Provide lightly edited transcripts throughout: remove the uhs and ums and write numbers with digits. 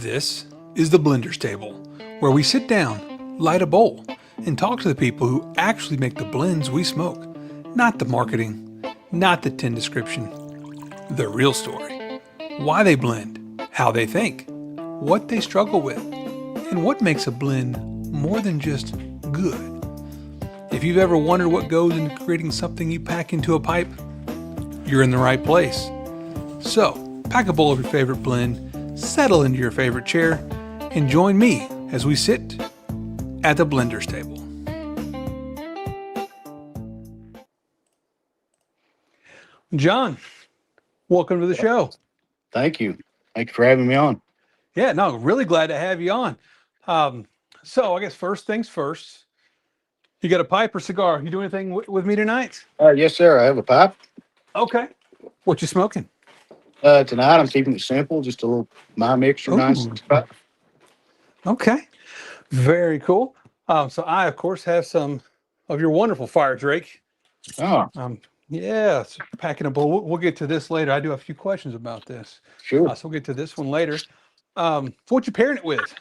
This is the Blender's Table, where we sit down, light a bowl, and talk to the people who actually make the blends we smoke. Not the marketing, not the tin description, the real story. Why they blend, how they think, what they struggle with, and what makes a blend more than just good. If you've ever wondered what goes into creating something you pack into a pipe, you're in the right place. So, pack a bowl of your favorite blend, settle into your favorite chair, and join me as we sit at the Blender's Table. John, welcome to the show. Thank you. Thank you for having me on. Yeah, no, really glad to have you on. So I guess first things first, you got a pipe or cigar? You do anything with me tonight? Yes, sir. I have a pipe. Okay. What you smoking? Tonight I'm keeping it simple, just a little my mixture, nice Ooh, pipe. okay. Very cool. So I, of course, have some of your wonderful fire Drake. Oh, Um, yeah, it's packing a bowl. We'll get to this later. I do have a few questions about this. sure. So we'll get to this one later. So what you pairing it with?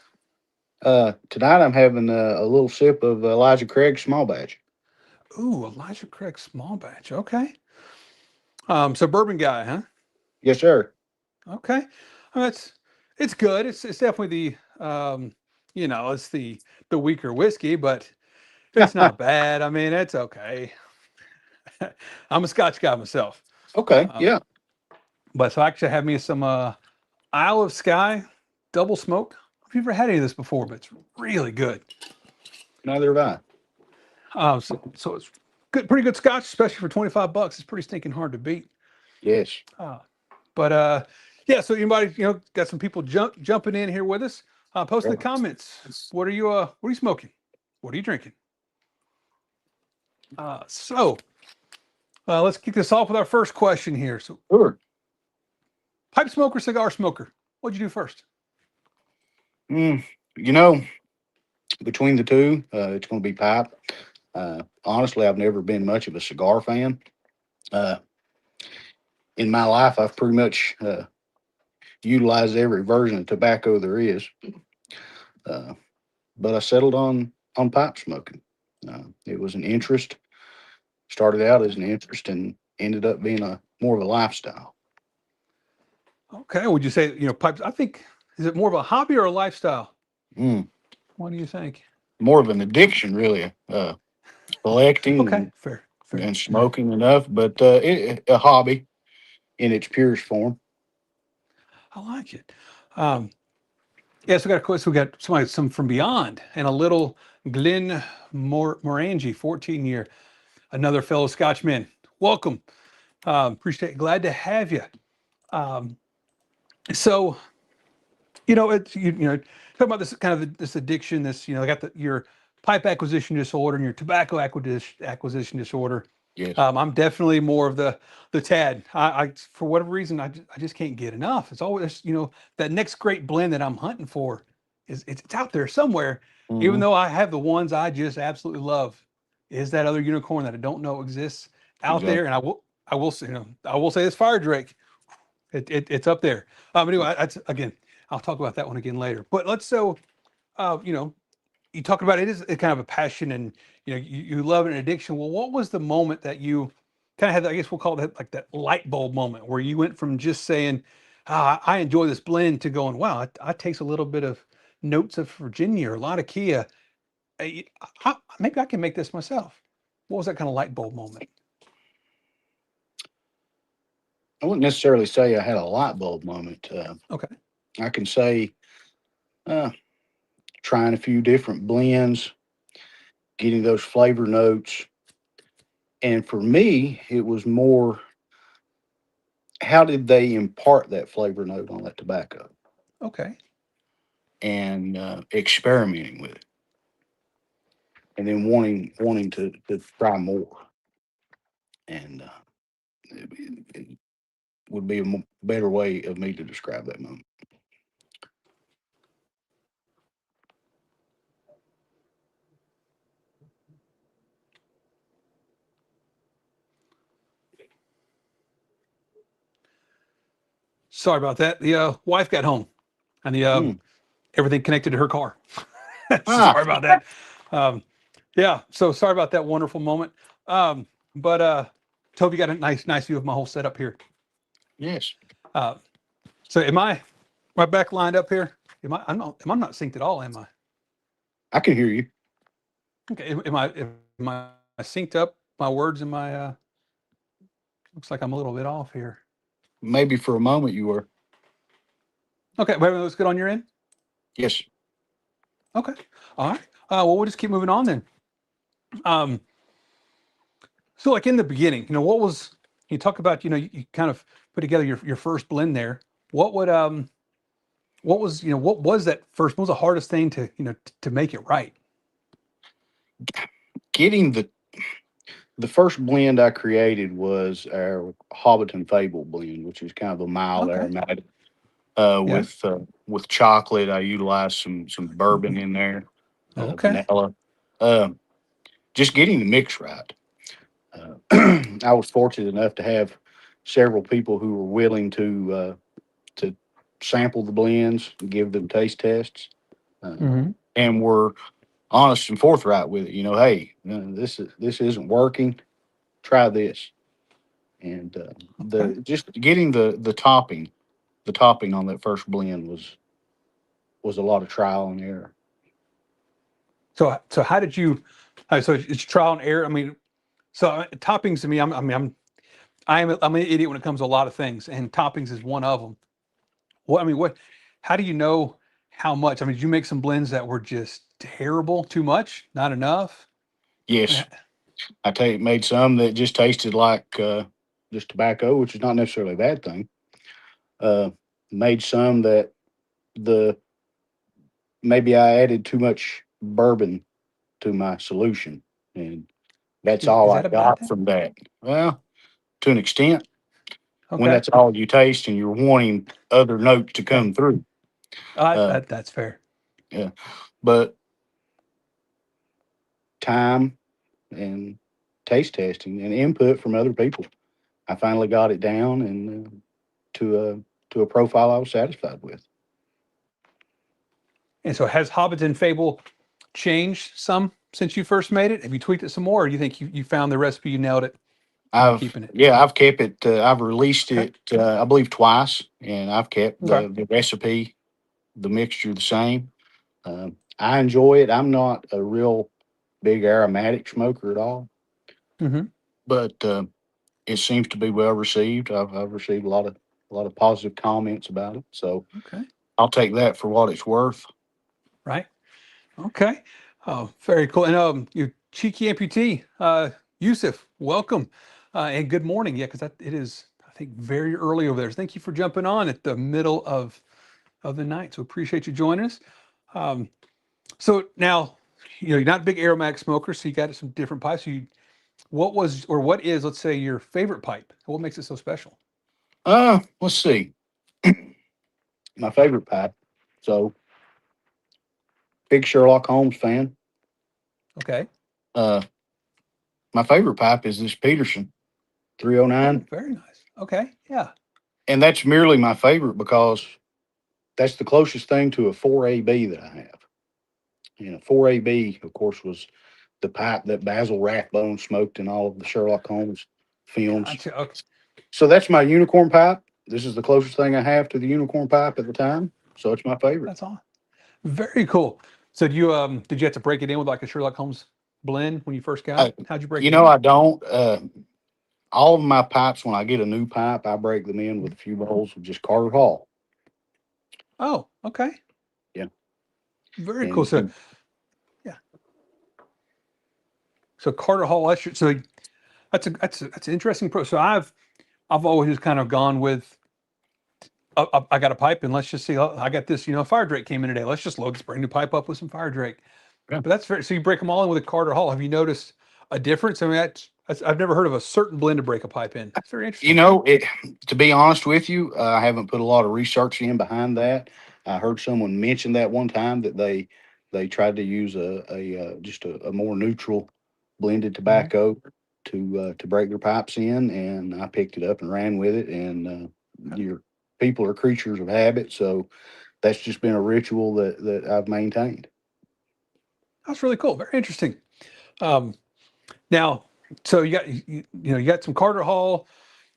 Tonight I'm having a little sip of Elijah Craig small batch. Ooh, Elijah Craig small batch. Okay. So bourbon guy, huh? Yes, sir. Okay. It's good. It's definitely it's the weaker whiskey, but it's not bad. I mean, it's okay. I'm a Scotch guy myself. Okay. Um, Yeah. but so I actually have me some Isle of Skye double smoke. Have you ever had any of this before? But it's really good. Neither have I. So it's good, pretty good Scotch, especially for $25. It's pretty stinking hard to beat. Yes. Uh, but yeah. So anybody got some people jumping in here with us? Post in the comments. What are you smoking? What are you drinking? So let's kick this off with our first question here. So Sure. pipe smoker, cigar smoker. What'd you do first? Mm, you know, between the two, it's going to be pipe. Honestly, I've never been much of a cigar fan. Uh, in my life, I've pretty much utilized every version of tobacco there is. Uh, but I settled on pipe smoking. It was an interest. Started out as an interest and ended up being a more of a lifestyle. Okay. Would you say pipes? I think is it more of a hobby or a lifestyle? Mm, What do you think? more of an addiction, really. Collecting Okay, fair, fair. and smoking enough, but a hobby in its purest form. I like it. Um, yeah, so we got a question. We got some from beyond, and a little Glenn Morangi, 14 year, another fellow Scotchman. Welcome. Appreciate, glad to have you. Um, so it's talking about this kind of this addiction. This I got your pipe acquisition disorder and your tobacco acquisition disorder. Yes, I'm definitely more of the Tad. I for whatever reason I just can't get enough. It's always that next great blend that I'm hunting for is it's out there somewhere. Even hmm, though I have the ones I just absolutely love, is that other unicorn that I don't know exists out there. exactly. And I will say this fire Drake. It's up there. Anyway, again, I'll talk about that one again later. But let's uh, you know you talk about it is a kind of a passion and you love an addiction. Well, what was the moment that you kind of had, I guess we'll call that like that light bulb moment where you went from just saying, I enjoy this blend to going, wow, I taste a little bit of notes of Virginia or a lot of Kia. Maybe I can make this myself. What was that kind of light bulb moment? I wouldn't necessarily say I had a light bulb moment. Okay. I can say uh, trying a few different blends, getting those flavor notes. And for me, it was more how did they impart that flavor note on that tobacco Okay. and experimenting with it and then wanting to try more. And it would be a better way of me to describe that moment. Sorry about that. The wife got home and the Mm, everything connected to her car. Ah, Sorry about that. Um, yeah, so sorry about that wonderful moment. But hope you got a nice view of my whole setup here. yes, Uh, so am I my back lined up here? I'm not synced at all, am I? I can hear you. Okay, am I synced up? My words and my looks like I'm a little bit off here. Maybe for a moment you were. Okay, wait, looks good on your end. Yes. Okay, all right. Well, we'll just keep moving on then. Um, so like in the beginning, what was you talk about? You kind of put together your first blend there. What would what was that first? What was the hardest thing to to make it right? Getting the first blend I created was our Hobbit and Fable blend, which is kind of a mild Okay, aromatic. yeah, With chocolate, I utilized some bourbon in there, okay, vanilla. Uh, just getting the mix right. I was fortunate enough to have several people who were willing to sample the blends and give them taste tests, uh, hmm, and were honest and forthright with it. Hey, this isn't working. Try this, and okay. the just getting the topping on that first blend was a lot of trial and error. So how did you? So it's trial and error. I mean, so toppings to me, I'm an idiot when it comes to a lot of things, and toppings is one of them. What I mean, what? How do you know how much? I mean, did you make some blends that were just terrible, too much, not enough? I mean, Yes, I tell you, made some that just tasted like just tobacco, which is not necessarily a bad thing. Uh, Made some that the maybe I added too much bourbon to my solution, and that's is, all is I that a bad got thing? from that. Well, to an extent, when Okay, that's all you taste and you're wanting other notes to okay, come through. Uh, that's fair. yeah, but time and taste testing and input from other people, I finally got it down and to a profile I was satisfied with. And so has Hobbit and Fable changed some since you first made it? Have you tweaked it some more, or do you think you found the recipe, you nailed it, and you're I've keeping it? yeah, I've kept it. I've released Okay, it, I believe, twice, and I've kept okay, the recipe, the mixture the same. I enjoy it. I'm not a real big aromatic smoker at all, hmm, but it seems to be well received. I've received a lot of positive comments about it, so okay, I'll take that for what it's worth. right, okay. Oh, very cool. And you cheeky amputee, Yusuf, welcome, and good morning. Yeah, because it is, I think, very early over there. So thank you for jumping on at the middle of the night. So appreciate you joining us. Um, so now, you're not a big aromatic smoker, so you got some different pipes. What was or what is, let's say, your favorite pipe? What makes it so special? Let's see. My favorite pipe. So, big Sherlock Holmes fan. Okay. Uh, my favorite pipe is this Peterson Oh, 309, very nice. Okay. Yeah. and that's merely my favorite because that's the closest thing to a 4AB that I have. And a 4AB, of course, was the pipe that Basil Rathbone smoked in all of the Sherlock Holmes films. Gotcha. Okay. So that's my unicorn pipe. This is the closest thing I have to the unicorn pipe at the time. So it's my favorite. That's all. Very cool. So did you have to break it in with like a Sherlock Holmes blend when you first got I, it? How'd you break it in? I don't. All of my pipes, when I get a new pipe, I break them in with a few bowls of just Carter Hall. Oh, okay. Yeah. Very cool. And So yeah. So Carter Hall Usher. So that's an interesting pro. So I've always just kind of gone with I got a pipe and let's just see. I got this. Fire Drake came in today. Let's just load this brand new pipe up with some Fire Drake. yeah. But that's very. So you break them all in with a Carter Hall. Have you noticed a difference? I mean, I've never heard of a certain blend to break a pipe in. It's very You interesting. know, it, to be honest with you, I haven't put a lot of research in behind that. I heard someone mention that one time that they tried to use just a more neutral blended Hmm. tobacco to break their pipes in, and I picked it up and ran with it. And your people are creatures of habit, so that's just been a ritual that I've maintained. That's really cool. Very interesting. Um, now, so you got some Carter Hall,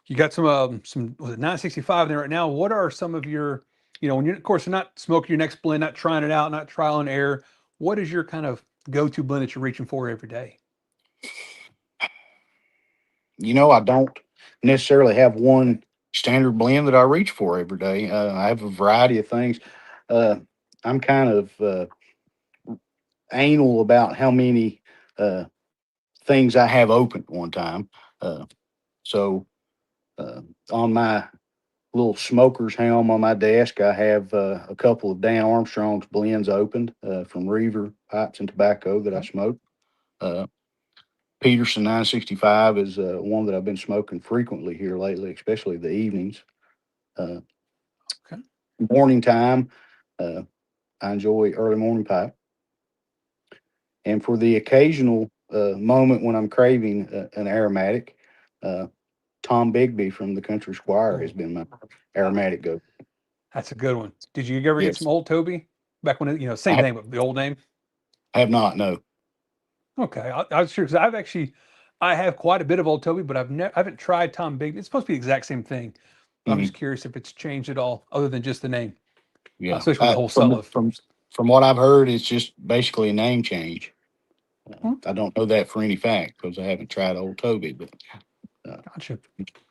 you got some was it 965 there right now. What are some of your, when you're of course you're not smoking your next blend, not trying it out, not trial and error. What is your kind of go-to blend that you're reaching for every day? I don't necessarily have one standard blend that I reach for every day. I have a variety of things. Uh, I'm kind of anal about how many uh, things I have open at one time. Uh, so uh, on my little smoker's helm on my desk, I have a couple of Dan Armstrong's blends opened from Reaver Pipes and Tobacco that I Okay. smoke. Uh, Peterson 965 is one that I've been smoking frequently here lately, especially the evenings. Uh, Okay. Morning time, uh, I enjoy early morning pipe. And for the occasional moment when I'm craving an aromatic, uh, Tom Bigby from the Country Squire has Oh, been my ah, aromatic go. that's a good one. Did you ever get some Yes, old Toby back when I, same ha- name, but the old name? I have not. No. Okay, I was sure because I have quite a bit of Old Toby, but I haven't tried Tom Big. It's supposed to be the exact same thing, but I'm just Mhm. curious if it's changed at all, other than just the name, Yeah. especially with the whole sell From of. from what I've heard, it's just basically a name change. Hmm, I don't know that for any fact because I haven't tried Old Toby, but uh, gotcha.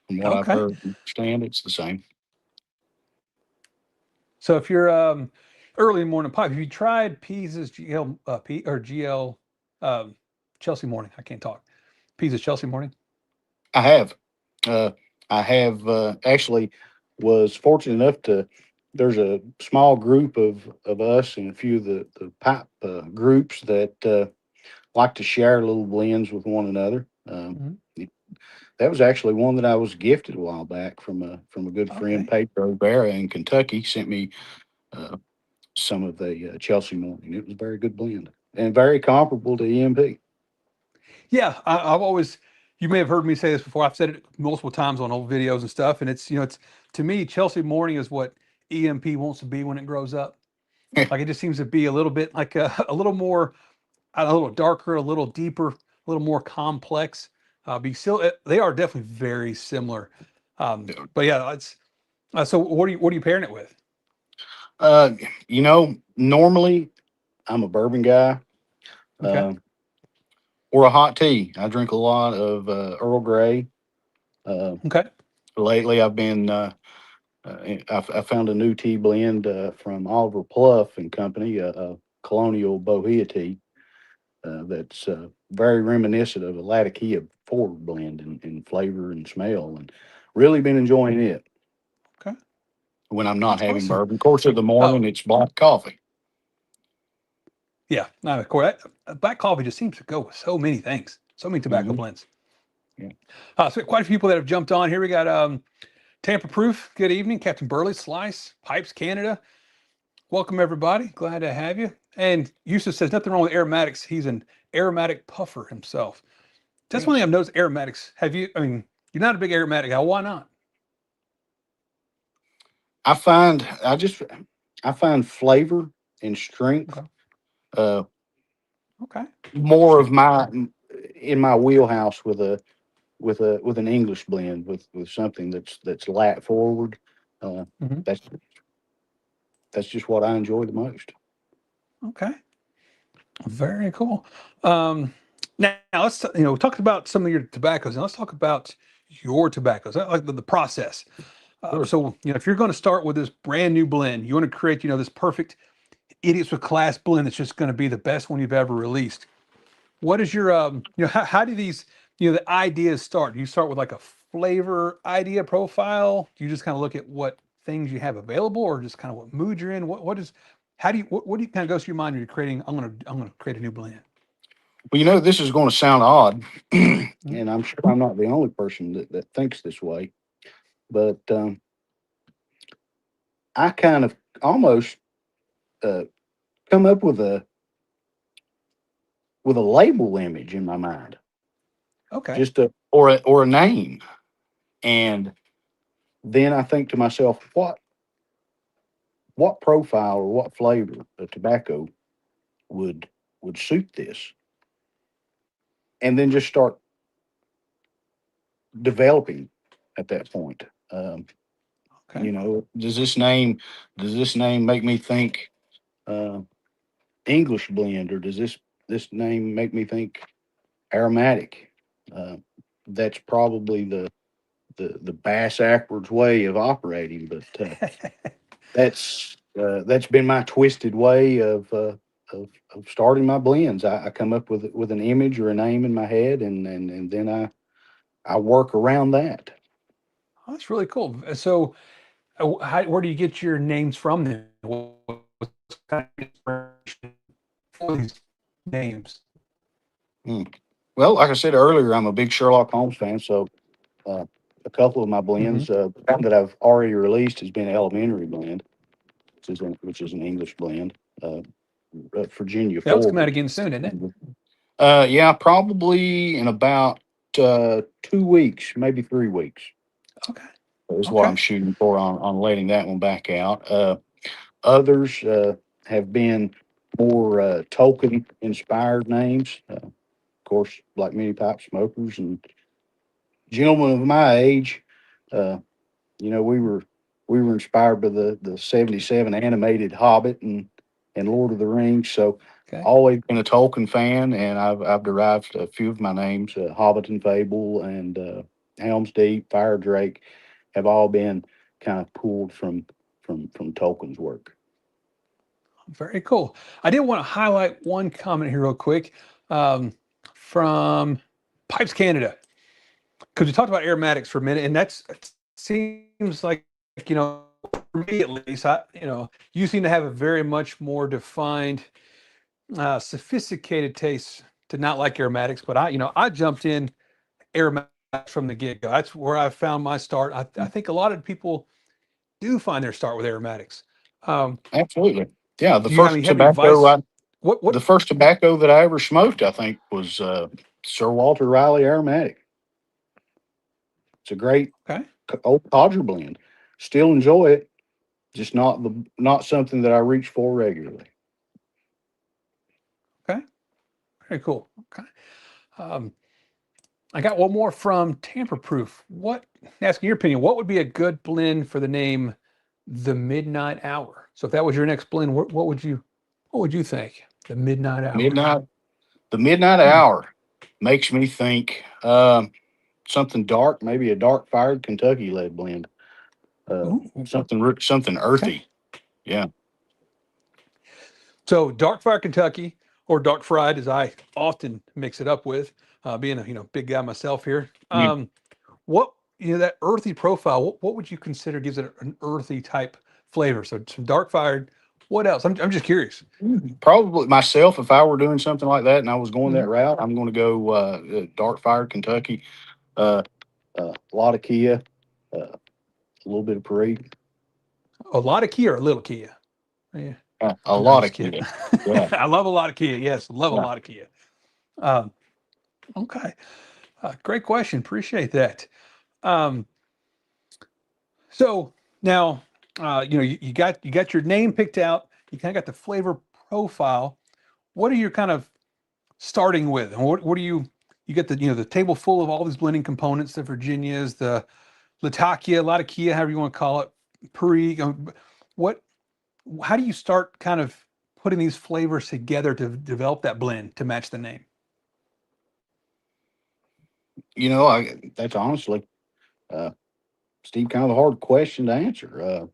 from what I've Okay, heard, and understand it's the same. so if you're early morning pipe, have you tried Pease's GL P or GL um, Chelsea morning? I can't talk. Pease's Chelsea morning. I have. Uh, I have actually was fortunate enough to. There's a small group of us and a few of the pipe groups that like to share little blends with one another. Hmm. That was actually one that I was gifted a while back from a good friend, Okay. Pedro Vera in Kentucky. Sent me uh, some of the Chelsea morning. It was a very good blend and very comparable to EMP. Yeah, I've always. You may have heard me say this before. I've said it multiple times on old videos and stuff, and it's to me Chelsea morning is what EMP wants to be when it grows up. Like it just seems to be a little bit like a little more, a little darker, a little deeper, a little more complex. But still, they are definitely very similar. But yeah, it's so. What are you pairing it with? uh, Normally I'm a bourbon guy Okay. uh, or a hot tea. I drink a lot of Earl Grey. Uh, Okay. Lately, I found a new tea blend from Oliver Pluff and Company, a Colonial Bohea tea that's very reminiscent of a Latakia forward blend in flavor and smell, and really been enjoying it Okay. when I'm not That's having awesome. bourbon. Of course, in the morning Oh it's black coffee. yeah. No, of course. Black coffee just seems to go with so many things. So many tobacco Hmm. blends. Yeah. So quite a few people that have jumped on here. We got Tampa Proof. Good evening, Captain Burley Slice Pipes Canada. Welcome everybody. Glad to have you. And Yusuf says nothing wrong with aromatics. He's an aromatic puffer himself. That's one thing Yes. I've noticed. Aromatics. Have you? I mean, you're not a big aromatic guy. Why not? I find I find flavor and strength Okay. uh, Okay. more of my in my wheelhouse with an English blend with something that's lat forward. Uh, Hmm. that's that's just what I enjoy the most. Okay. Very cool. Now let's we talked about some of your tobaccos. Now let's talk about your tobaccos. I like the process. Sure. So if you're going to start with this brand new blend, you want to create this perfect idiots with class blend that's just going to be the best one you've ever released. What is your how do these the ideas start? Do you start with like a flavor idea profile? Do you just kind of look at what things you have available, or just kind of what mood you're in? What is how do you what do you kind of goes through your mind when you're creating? I'm gonna create a new blend. Well, this is going to sound odd, Mhm. and I'm sure I'm not the only person that thinks this way, but I kind of almost uh, come up with a label image in my mind, Okay. just or a name, and then I think to myself, what profile or what flavor of tobacco would suit this, and then just start developing at that point. Okay. Does this name make me think uh, English blend, or does this name make me think aromatic? Uh, that's probably the bass backwards way of operating, but that's been my twisted way of starting my blends. I come up with an image or a name in my head, and then I work around that. Oh, that's really cool. So, where do you get your names from then? What's kind of inspiration for these names? Hmm. Well, like I said earlier, I'm a big Sherlock Holmes fan, so uh, a couple of my Hmm. blends that I've already released has been Elementary blend, which is an English blend. Uh, Virginia That one's coming out Forward. again soon, isn't it? Yeah, probably in about 2 weeks, maybe 3 weeks Okay. is what I'm Okay. shooting for on letting that one back out. Others have been more token inspired names. Of course, like many pipe smokers and gentlemen of my age, uh, we were inspired by the '77 animated Hobbit and Lord of the Rings. So Okay. always been a Tolkien fan, and I've derived a few of my names, Hobbit and Fable and Helm's Deep, Fire Drake, have all been kind of pulled from Tolkien's work. Very cool. I did want to highlight one comment here real quick um, from Pipes Canada, because we talked about aromatics for a minute, and that's it seems like for me at least, you seem to have a very much more defined, sophisticated taste to not like aromatics. But I jumped in aromatics from the get go. That's where I found my start. I think a lot of people do find their start with aromatics. Um, Absolutely, yeah. do you have, have any advice? What? The first tobacco that I ever smoked, I think, was Sir Walter Riley Aromatic. It's a great Okay. old codger blend. Still enjoy it, just not something that I reach for regularly. Okay. Very cool. Okay. Um, I got one more from Tamper Proof. Asking your opinion, what would be a good blend for the name The Midnight Hour? So if that was your next blend, what would you think? The Midnight Hour. Midnight, the midnight Hmm. hour makes me think something dark, maybe a dark fired Kentucky led blend, Ooh, something okay. earthy. Yeah. So Dark Fire Kentucky, or Dark Fried, as I often mix it up with, being a big guy myself here. Mm. What that earthy profile? What would you consider gives it an earthy type flavor? So some dark fired. What else? I'm just curious. Probably myself, if I were doing something like that and I was going Hmm. that route, I'm going to go dark fired Kentucky, uh, a lot of Kia, a little bit of Perique, A lot of Kia or a little Kia? Yeah. a No, I'm lot just of kidding. Kia. Yeah. I love a lot of Kia. Yes, love a Yeah. lot of Kia. Um, okay, great question. Appreciate that. Um, so now, you got your name picked out. You kind of got the flavor profile. What are you kind of starting with, and what do you get the table full of all these blending components, the Virginias, the Latakia, a lot of Kia, however you want to call it, Puri. What How do you start kind of putting these flavors together to develop that blend to match the name? That's honestly, uh, Steve, kind of a hard question to answer.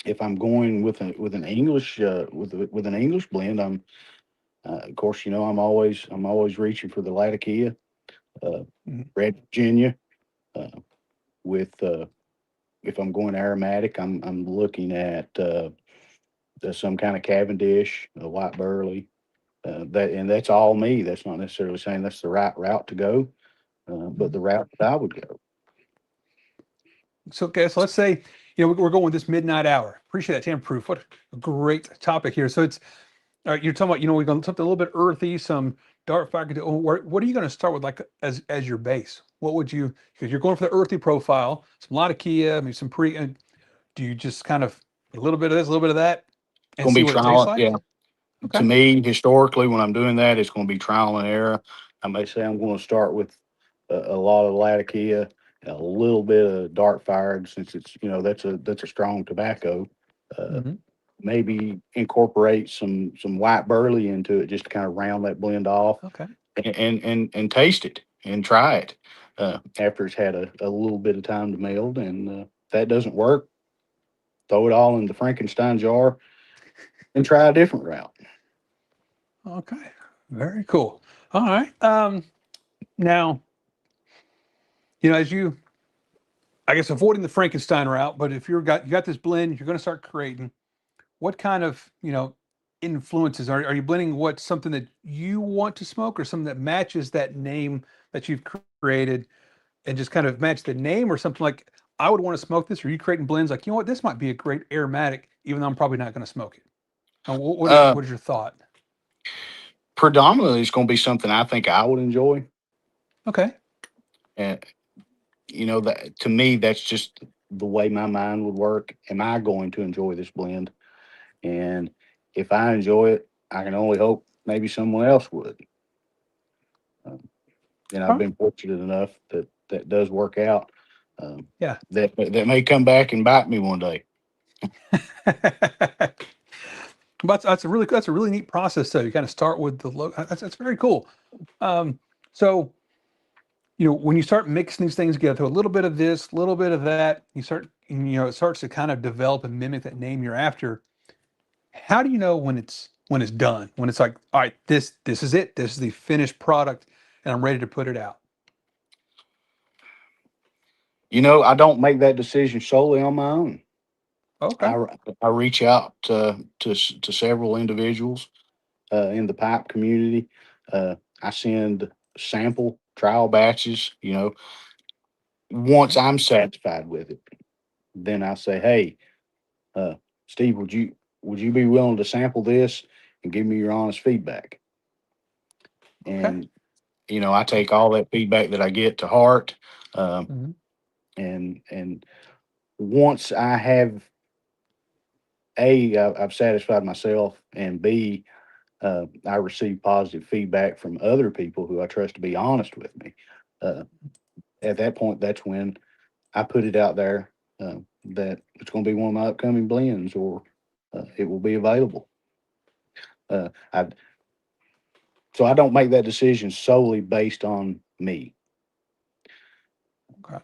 If I'm going with an English with an English blend, of course, I'm always reaching for the Latakia, uh, Mhm. Red Virginia. Uh, with if I'm going aromatic, I'm looking at some kind of Cavendish, a white burley. That's all me. That's not necessarily saying that's the right route to go, but the route that I would go. So, okay, so let's say we're going with this midnight hour. Appreciate that, Tam Proof. What a great topic here. So it's all right. You're talking about we're going something a little bit earthy, some dark fire. What are you going to start with, like as your base? What would because you're going for the earthy profile, some lot of Kia, maybe some pre. And do you just kind of A little bit of this, a little bit of that, and Going to see be what it tastes trial. Yeah. like. To Okay. me, historically, when I'm doing that, it's going to be trial and error. I may say I'm going to start with a lot of Latakia, a little bit of dark fired, since it's that's a strong tobacco. Uh, Hmm. Maybe incorporate some white burley into it just to kind of round that blend off, Okay. and taste it and try it after it's had a little bit of time to meld. And if that doesn't work, throw it all in the Frankenstein jar and try a different route. Okay. Very cool. All right. Now, as I guess, avoiding the Frankenstein route, but if you got this blend, you're going to start creating. What kind of influences are you blending? What something that you want to smoke, or something that matches that name that you've created, and just kind of match the name, or something like I would want to smoke this? Or are you creating blends like, what, this might be a great aromatic, even though I'm probably not going to smoke it? What is Uh, what is your thought? Predominantly, it's going to be something I think I would enjoy. Okay. And that to me, that's just the way my mind would work. Am I going to enjoy this blend? And if I enjoy it, I can only hope maybe someone else would. Um, and I've Huh? been fortunate enough that that does work out. Um, Yeah. that may come back and bite me one day. But that's a really neat process. So you kind of start with the logo. That's very cool. Um, so when you start mixing these things together, a little bit of this, a little bit of that, it starts to kind of develop and mimic that name you're after. How do you know when it's done? When it's like, all right, this is it. This is the finished product, and I'm ready to put it out. I don't make that decision solely on my own. Okay. I, I reach out to several individuals in the pipe community. Uh, I send sample trial batches. Once Okay. I'm satisfied with it, then I say, "Hey, uh, Steve, would you be willing to sample this and give me your honest feedback?" Okay. And I take all that feedback that I get to heart. Um, Hmm. and once I have I've satisfied myself, and B, I receive positive feedback from other people who I trust to be honest with me. Uh, at that point, that's when I put it out there that it's going to be one of my upcoming blends, or it will be available. I So I don't make that decision solely based on me. Okay.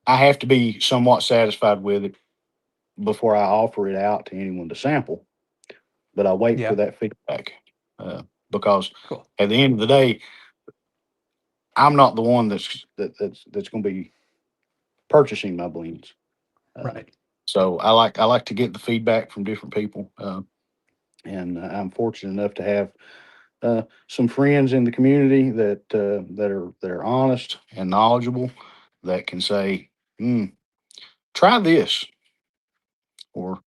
I have to be somewhat satisfied with it before I offer it out to anyone to sample, but I wait for Yeah. that feedback because Cool. at the end of the day, I'm not the one that's going to be purchasing my blends. Uh, Right. so I like to get the feedback from different people, and I'm fortunate enough to have some friends in the community that are honest and knowledgeable, that can say, mm, "Try this," or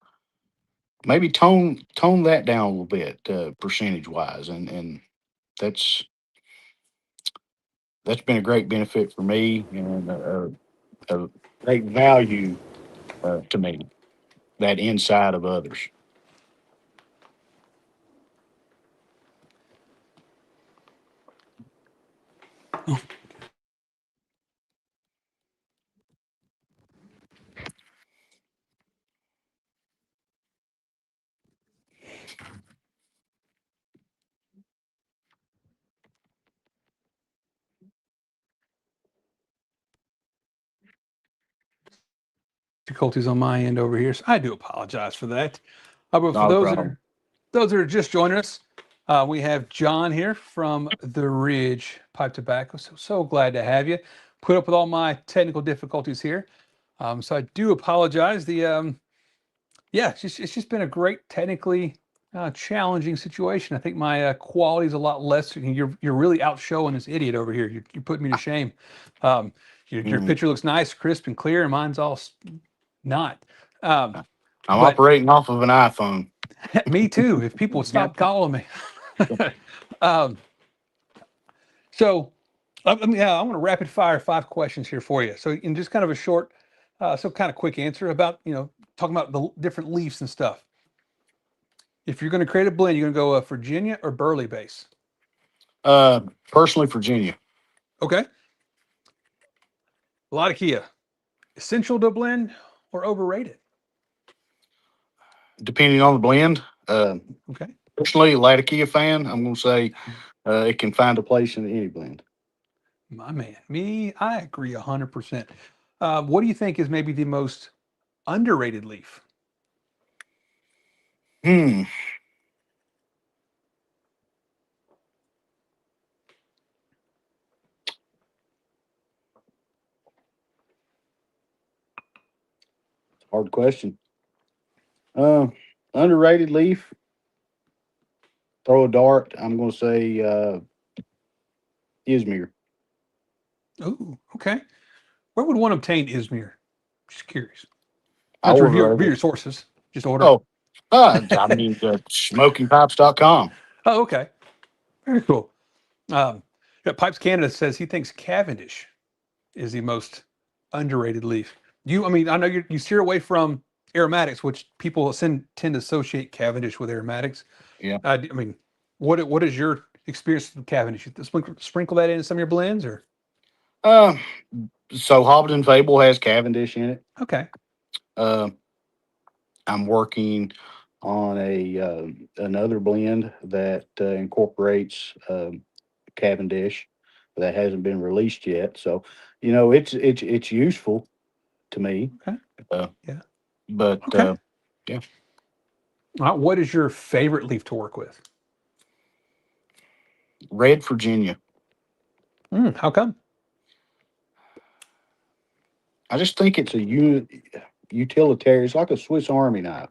maybe tone that down a little bit, percentage wise, and that's that's been a great benefit for me, and a great value to me, that inside of others. Difficulties on my end over here, so I do apologize for that. But for Not a those that problem. are just joining us, we have John here from the Ridge Pipe Tobacco. So glad to have you. Put up with all my technical difficulties here. So I do apologize. Yeah, it's just been a great technically challenging situation. I think my quality is a lot less. You're really outshowing this idiot over here. You're putting me to shame. Um, your Mm, picture looks nice, crisp, and clear, and mine's all not. Um, I'm but operating off of an iPhone. me too. If people would Yeah. stop calling me. um, so I'm going to rapid fire 5 questions here for you. So in just kind of a short, so kind of quick answer about talking about the different leaves and stuff. If you're going to create a blend, you're going to go Virginia or Burley base. Personally, Virginia. Okay. A lot of Kia. Essential to blend or overrated? Depending on the blend. Okay. Personally, Latakia fan, I'm going to say it can find a place in any blend. My man. Me, I agree 100%. What do you think is maybe the most underrated leaf? Hmm. Hard question. Uh, Underrated leaf. Throw a dart. I'm going to say Izmir. Oh, okay. Where would one obtain Izmir? Just curious. I Not to order review over. your sources, just order. Oh, I mean, smokingpipes.com. Oh, okay. Very cool. Um, yeah, Pipes Canada says he thinks Cavendish is the most underrated leaf. I mean, I know you steer away from aromatics, which people tend to associate Cavendish with aromatics. Yeah. I mean, what is your experience with Cavendish? You sprinkle that in some of your blends, or Uh, so Hobbit and Fable has Cavendish in it. okay, Uh, I'm working on a another blend that incorporates Cavendish that hasn't been released yet. So, it's useful to me. okay, Uh, yeah, but okay. yeah, What is your favorite leaf to work with? Red Virginia. How come? I just think it's utilitarian. It's like a Swiss Army knife.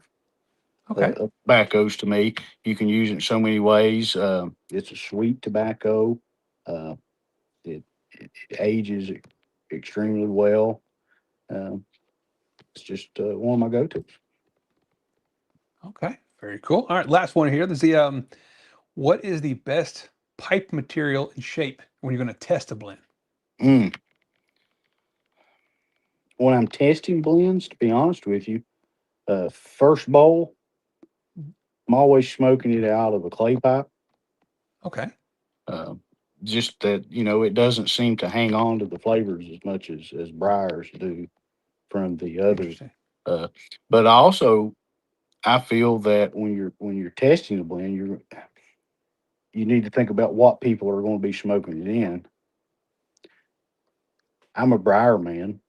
Okay, Tobaccos to me, you can use it in so many ways. It's a sweet tobacco. Uh, it, it ages extremely well. Um, it's just one of my go-tos. okay, very cool. All right, last one here. There's the what is the best pipe material and shape when you're going to test a blend? Mm. When I'm testing blends, to be honest with you, first bowl, I'm always smoking it out of a clay pipe. Okay, Uh, just that it doesn't seem to hang on to the flavors as much as briars do from the other. interesting. Uh, but I feel that when you're testing a blend, you need to think about what people are going to be smoking it in. I'm a briar man,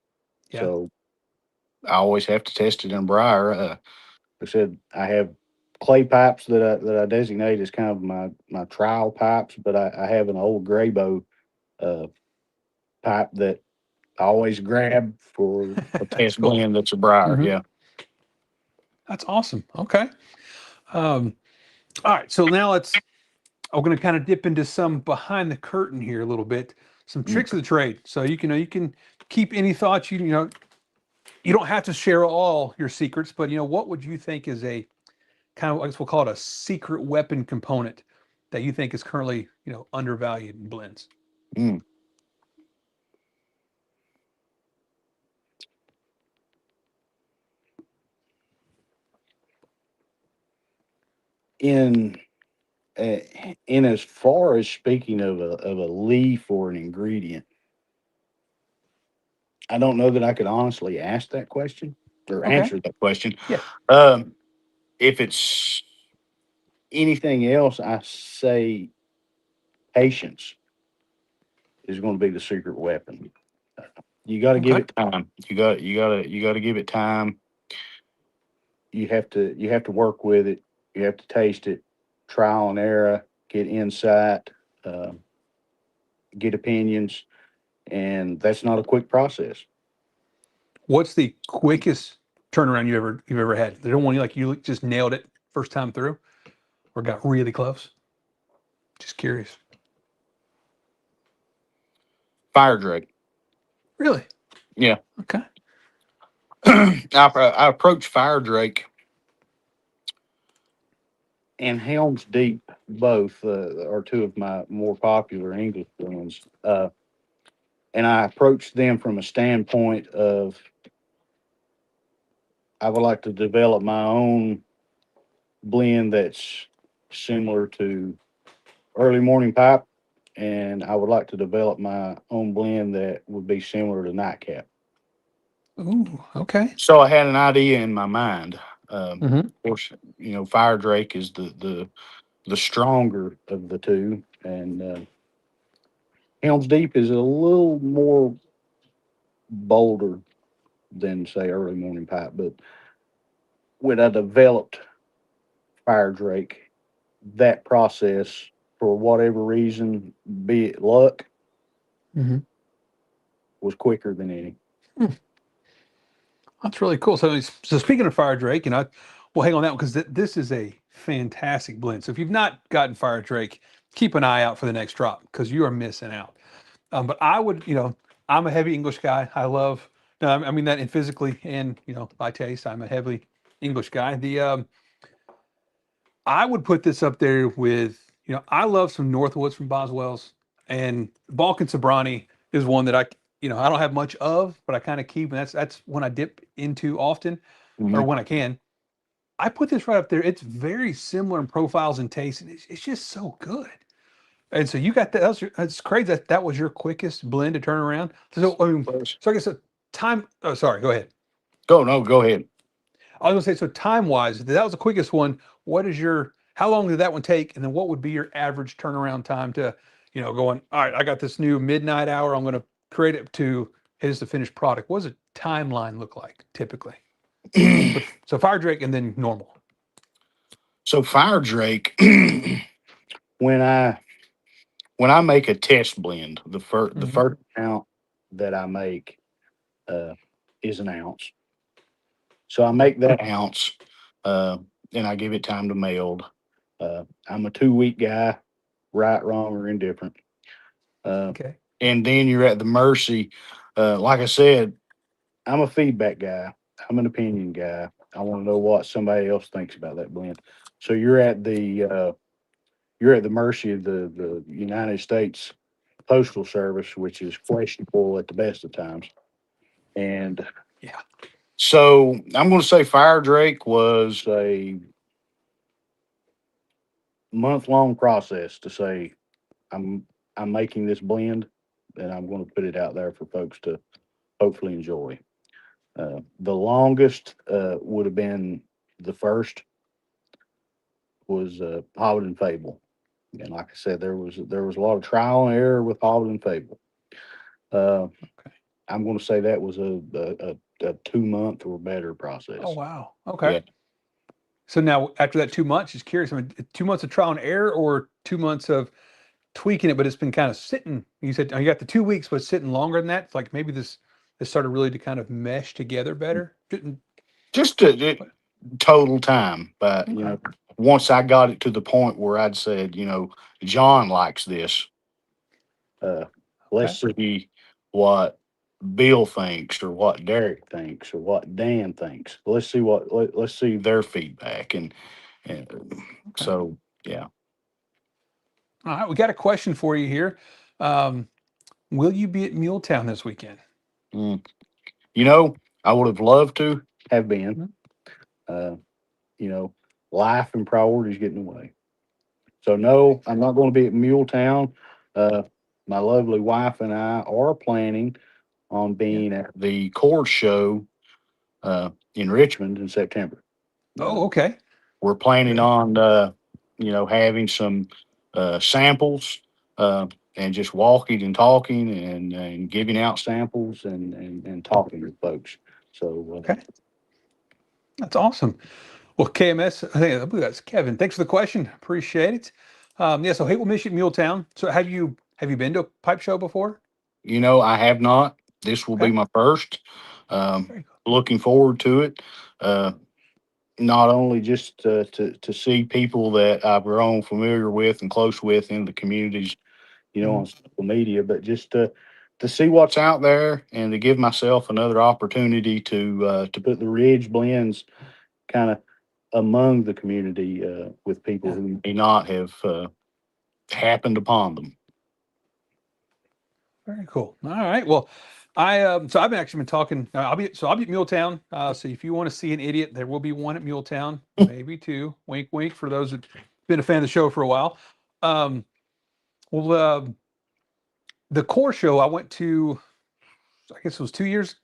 Yeah. so I always have to test it in briar. I said I have clay pipes that I designate as kind of my trial pipes, but I have an old Graybo uh, pipe that I always grab for a That's test cool. blend that's a briar. Hmm. Yeah. That's awesome. Okay. Um, all right. So now I'm going to kind of dip into some behind the curtain here a little bit, some Mm, tricks of the trade. So you can keep any thoughts you don't have to share all your secrets, but what would you think is a kind of, I guess we'll call it a secret weapon component that you think is currently undervalued in blends? mm. In uh, in as far as speaking of a leaf or an ingredient, I don't know that I could honestly ask that question or Okay. answer that question. Yeah. Um, if it's anything else, I say patience is going to be the secret weapon. You got to give Okay. it time. You got to give it time. You have to work with it. You have to taste it, trial and error, get insight, uh, get opinions, and that's not a quick process. What's the quickest turnaround you've ever had? They don't want you like you just nailed it first time through, or got really close. Just curious. Fire drake. Really? Yeah. Okay. I approached Fire Drake and Helm's Deep, both are two of my more popular English ones. And I approached them from a standpoint of I would like to develop my own blend that's similar to early morning pipe, and I would like to develop my own blend that would be similar to nightcap. Ooh, okay. So I had an idea in my mind. Mm-hmm. Of course, Fire Drake is the stronger of the two, and Helms Deep is a little more bolder than say early morning pipe. But when I developed Fire Drake, that process for whatever reason, be it luck, Mm-hmm. was quicker than any. That's really cool. So speaking of Fire Drake, and we'll hang on that one because this is a fantastic blend. So if you've not gotten Fire Drake, keep an eye out for the next drop because you are missing out. But I would, I'm a heavy English guy. I love, no, I mean that in physically and by taste, I'm a heavily English guy. I would put this up there with, I love some Northwoods from Boswell's, and Balkan Sobrani is one that I don't have much of, but I kind of keep, and that's when I dip into often, or Mhm. when I can. I put this right up there. It's very similar in profiles and taste, and it's just so good. And so you got that. That's crazy that that was your quickest blend to turn around. So so I guess time. Oh, sorry. Go ahead. Go, no, go ahead. I was gonna say, so time wise, that was the quickest one. What is your, how long did that one take? And then what would be your average turnaround time to, going, all right, I got this new midnight hour. I'm going to create it to, here's the finished product. What does a timeline look like typically? So Fire Drake and then normal. So Fire Drake, when I make a test blend, the Hmm. first count that I make uh, is an ounce. So I Okay. make that ounce, uh, and I give it time to meld. I'm a 2 week guy, right, wrong, or indifferent. Uh, Okay. and then you're at the mercy. Like I said, I'm a feedback guy. I'm an opinion guy. I want to know what somebody else thinks about that blend. So you're at the mercy of the United States Postal Service, which is questionable at the best of times. And Yeah. so I'm going to say Fire Drake was a month-long process to say I'm I'm making this blend and I'm going to put it out there for folks to hopefully enjoy. The longest would have been the first was Hobbit and Fable, and like I said, there was a lot of trial and error with Hobbit and Fable. Uh, Okay. I'm going to say that was a 2 month or better Oh, process. wow. Okay. Yeah. So now after that 2 months, just curious, I mean, 2 months of trial and error or 2 months of tweaking it, but it's been kind of sitting. You said, oh, you got the 2 weeks, but sitting longer than that. It's like maybe this started really to kind of mesh together better. Just total time. But, Okay. once I got it to the point where I'd said, John likes this, uh, Okay. let's see what Bill thinks or what Derek thinks or what Dan thinks. Let's see their feedback. And Okay. so, yeah. All right. We got a question for you here. Um, will you be at Muletown this weekend? Mm. You know, I would have loved to have been, Mhm. uh, you know, life and priorities getting in the way. So no, I'm not going to be at Muletown. Uh, my lovely wife and I are planning on Yeah. being at the Cord Show in Richmond in September. Uh, Oh, okay. we're planning Good. on having some samples and just walking and talking and giving out samples and talking with folks. So Okay. That's awesome. Well, KMS, I believe that's Kevin. Thanks for the question. Appreciate it. Yeah. So Hate will miss you at Muletown. So have you been to a pipe show before? I have not. This will be Okay. my first. Um, Very cool. looking forward to it. Uh, Not only just to see people that I've grown familiar with and close with in the communities, Mhm. on social media, but just to see what's out there and to give myself another opportunity to put the Ridge blends kind of among the community with people Yeah. who may not have happened upon them. Very cool. All right. Well, So I've actually been talking. I'll be at Muletown. So if you want to see an idiot, there will be one at Muletown, maybe two. Wink, wink for those that been a fan of the show for a while. Um, well, the core show I went to, I guess it was 2 years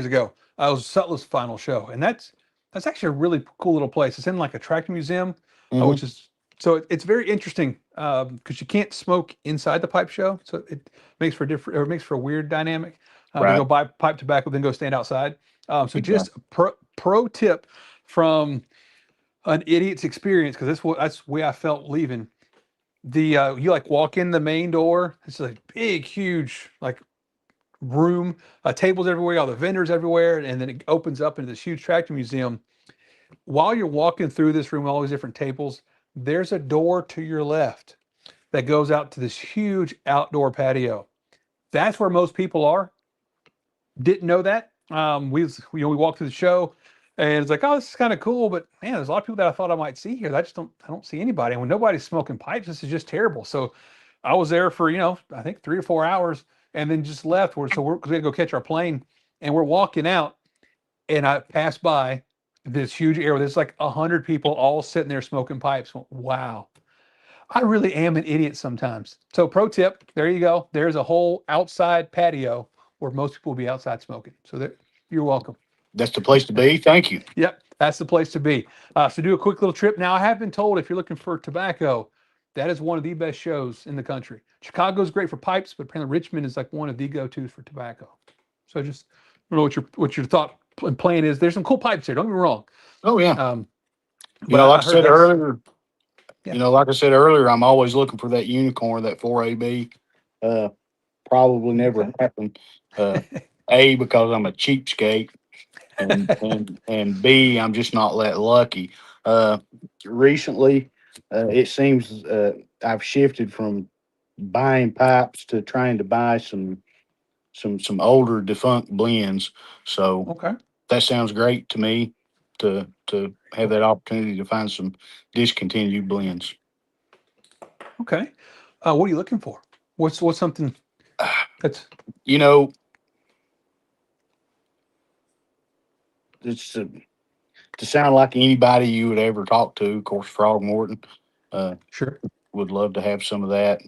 ago. I was Sutler's final show, and that's actually a really cool little place. It's in like a tractor museum, Hmm. which is so it's very interesting because you can't smoke inside the pipe show, so it makes for different or it makes for a weird dynamic. To Right. go buy pipe tobacco, then go stand outside. So just Exactly. a pro tip from an idiot's experience because that's the way I felt leaving. The you like walk in the main door. It's a big, huge like room, tables everywhere, all the vendors everywhere, and then it opens up into this huge tractor museum. While you're walking through this room, all these different tables, there's a door to your left that goes out to this huge outdoor patio. That's where most people are. Didn't know that. We walked through the show, and it's like, oh, this is kind of cool, but man, there's a lot of people that I thought I might see here. I don't see anybody. And when nobody's smoking pipes, this is just terrible. So I was there for I think 3 or 4 hours, and then just left. We're gonna go catch our plane, and we're walking out, and I passed by this huge area. There's like 100 people all sitting there smoking pipes. Wow, I really am an idiot sometimes. So pro tip, there you go. There's a whole outside patio where most people will be outside smoking. So there, you're welcome. That's the place to be. Thank you. Yep, that's the place to be. So do a quick little trip. Now I have been told if you're looking for tobacco, that is one of the best shows in the country. Chicago's great for pipes, but apparently Richmond is like one of the go-tos for tobacco. So just I don't know what your thought and plan is. There's some cool pipes there. Don't get me wrong. Oh yeah. Um, You but know, like I I heard said that's earlier, yeah. like I said earlier, I'm always looking for that unicorn, that 4AB. Uh, Probably never Okay. happened. Uh, A, because I'm a cheapskate, and B, I'm just not that lucky. Uh, Recently, it seems I've shifted from buying pipes to trying to buy some older defunct blends. So Okay. that sounds great to me to have that opportunity to find some discontinued blends. Okay. What are you looking for? What's something that's You know, it's to sound like anybody you would ever talk to. Of course, Frog Morton uh, sure? would love to have some of that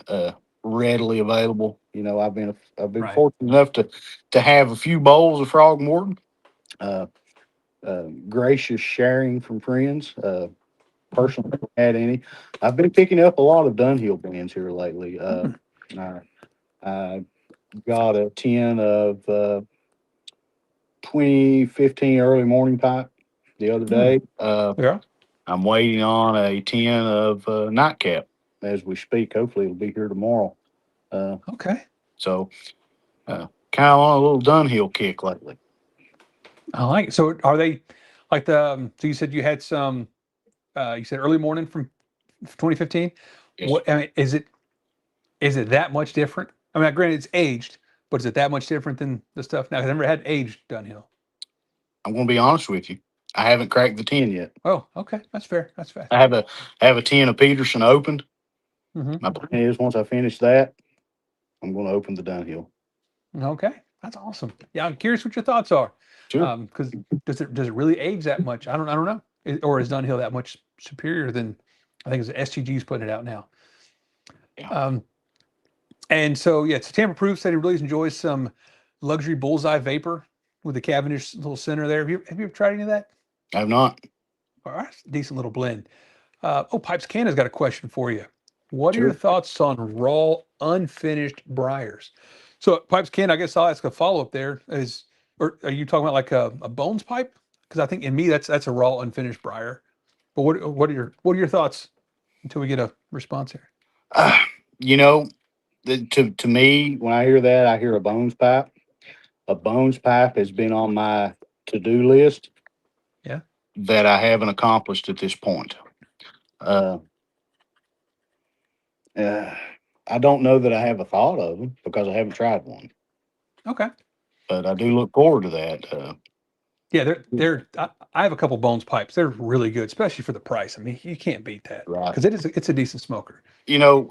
readily available. I've been Right. fortunate enough to have a few bowls of Frog Morton. Uh, Gracious sharing from friends. Mhm. Personally, haven't had any. I've been picking up a lot of Dunhill blends here lately. Hmm. I, I got a tin of 2015 early morning pipe the other Hmm. day. Yeah. I'm waiting on a tin of nightcap as we speak. Hopefully, it'll be here tomorrow. Uh, Okay. so, kind of on a little Dunhill kick lately. I like it. So are they like so you said you had some you said early morning from 2015. Yes, What I mean, is it that much different? I mean, granted it's aged, but is it that much different than the stuff now? 'Cause I've never had aged Dunhill. I'm going to be honest with you. I haven't cracked the tin yet. Oh, okay. That's fair. That's fair. I have a tin of Peterson opened. Hmm. My plan is once I finish that, I'm going to open the Dunhill. Okay. That's awesome. Yeah, I'm curious what your thoughts are. Sure. Because does it really age that much? I don't know. Or is Dunhill that much superior than I think it's STG's putting it out now. Yeah. Um, And so, yeah, it's Tampa Proof said he really enjoys some luxury bullseye vapor with the Cavendish little center there. Have you ever tried any of that? I have not. All right, decent little blend. Pipes Canada's got a question for you. What are your Sure. thoughts on raw, unfinished briars? So, Pipes Canada, I guess I'll ask a follow up there. Or are you talking about like a Bones pipe? Because I think in me that's a raw, unfinished briar. But what are your thoughts until we get a response here? Uh, you know, to me, when I hear that, I hear a bones pipe. A bones pipe has been on my to do list Yeah. that I haven't accomplished at this point. Uh, uh, I don't know that I have a thought of them because I haven't tried one, Okay. but I do look forward to that. Yeah, I have a couple Bones pipes. They're really good, especially for the price. I mean, you can't beat that Right. because it's a decent smoker. You know,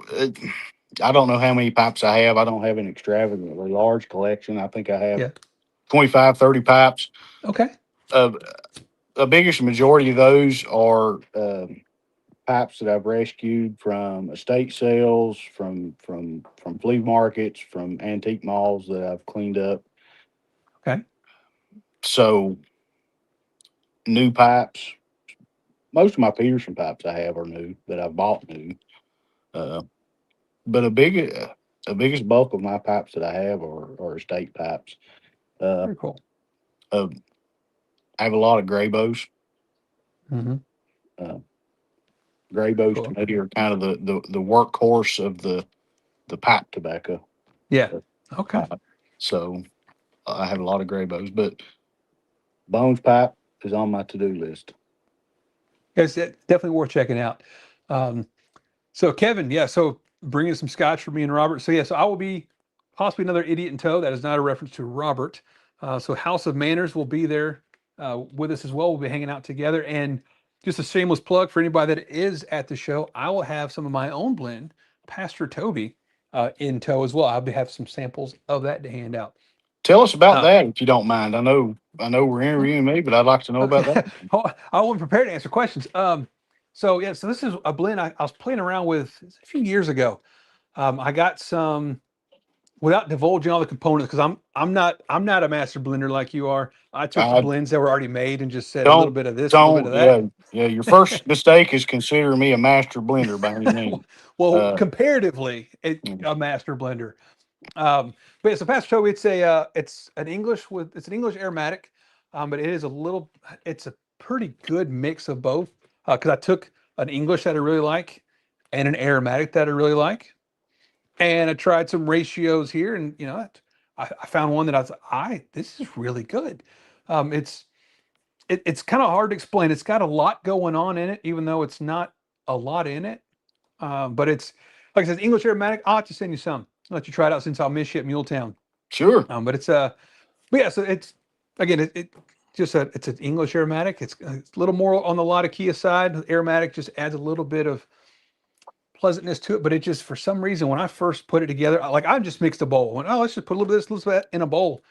I don't know how many pipes I have. I don't have an extravagantly large collection. I think I have Yeah. 25, 30 pipes. Okay. Uh, the biggest majority of those are pipes that I've rescued from estate sales, from flea markets, from antique malls that I've cleaned up. Okay. So new pipes. Most of my Peterson pipes I have are new that I've bought new. Uh, but a biggest bulk of my pipes that I have are estate pipes. Uh, Very cool. uh, I have a lot of gray bows. Hmm. Uh, Gray bows to Cool. me are kind of the workhorse of the pipe tobacco. Yeah. Okay. Uh, so I have a lot of gray bows, but Bones pipe is on my to do list. It's definitely worth checking out. Um, So Kevin, yeah, so bringing some scotch for me and Robert. So yeah, so I will be possibly another idiot in tow. That is not a reference to Robert. So House of Manners will be there with us as well. We'll be hanging out together. And just a shameless plug for anybody that is at the show, I will have some of my own blend, Pastor Toby, in tow as well. I'll be have some samples of that to hand out. Tell us about Uh, that if you don't mind. I know we're interviewing me, but I'd like to know about okay, that. I wasn't prepared to answer questions. So yeah, so this is a blend I was playing around with a few years ago. I got some without divulging all the components because I'm not a master blender like you are. I took the I blends that were already made and just said a little don't bit of this, a little bit of don't that. yeah. Your first mistake is considering me a master blender by any means. Well, Uh, comparatively, mm, a master blender. But yeah, so Pastor Toby, it's an English aromatic, but it is it's a pretty good mix of both. Because I took an English that I really like and an aromatic that I really like, and I tried some ratios here, and I found one that I was like, this is really good. It's it's kind of hard to explain. It's got a lot going on in it, even though it's not a lot in it. But it's like I said, English aromatic. I'll have to send you some. I'll let you try it out since I'll miss you at Muletown. sure. But but yeah. So it's again, it's an English aromatic. It's a little more on the Latakia side. Aromatic just adds a little bit of pleasantness to it, but it just for some reason when I first put it together, like I just mixed a bowl. Went, oh, let's just put a little bit of this, a little bit of that in a bowl,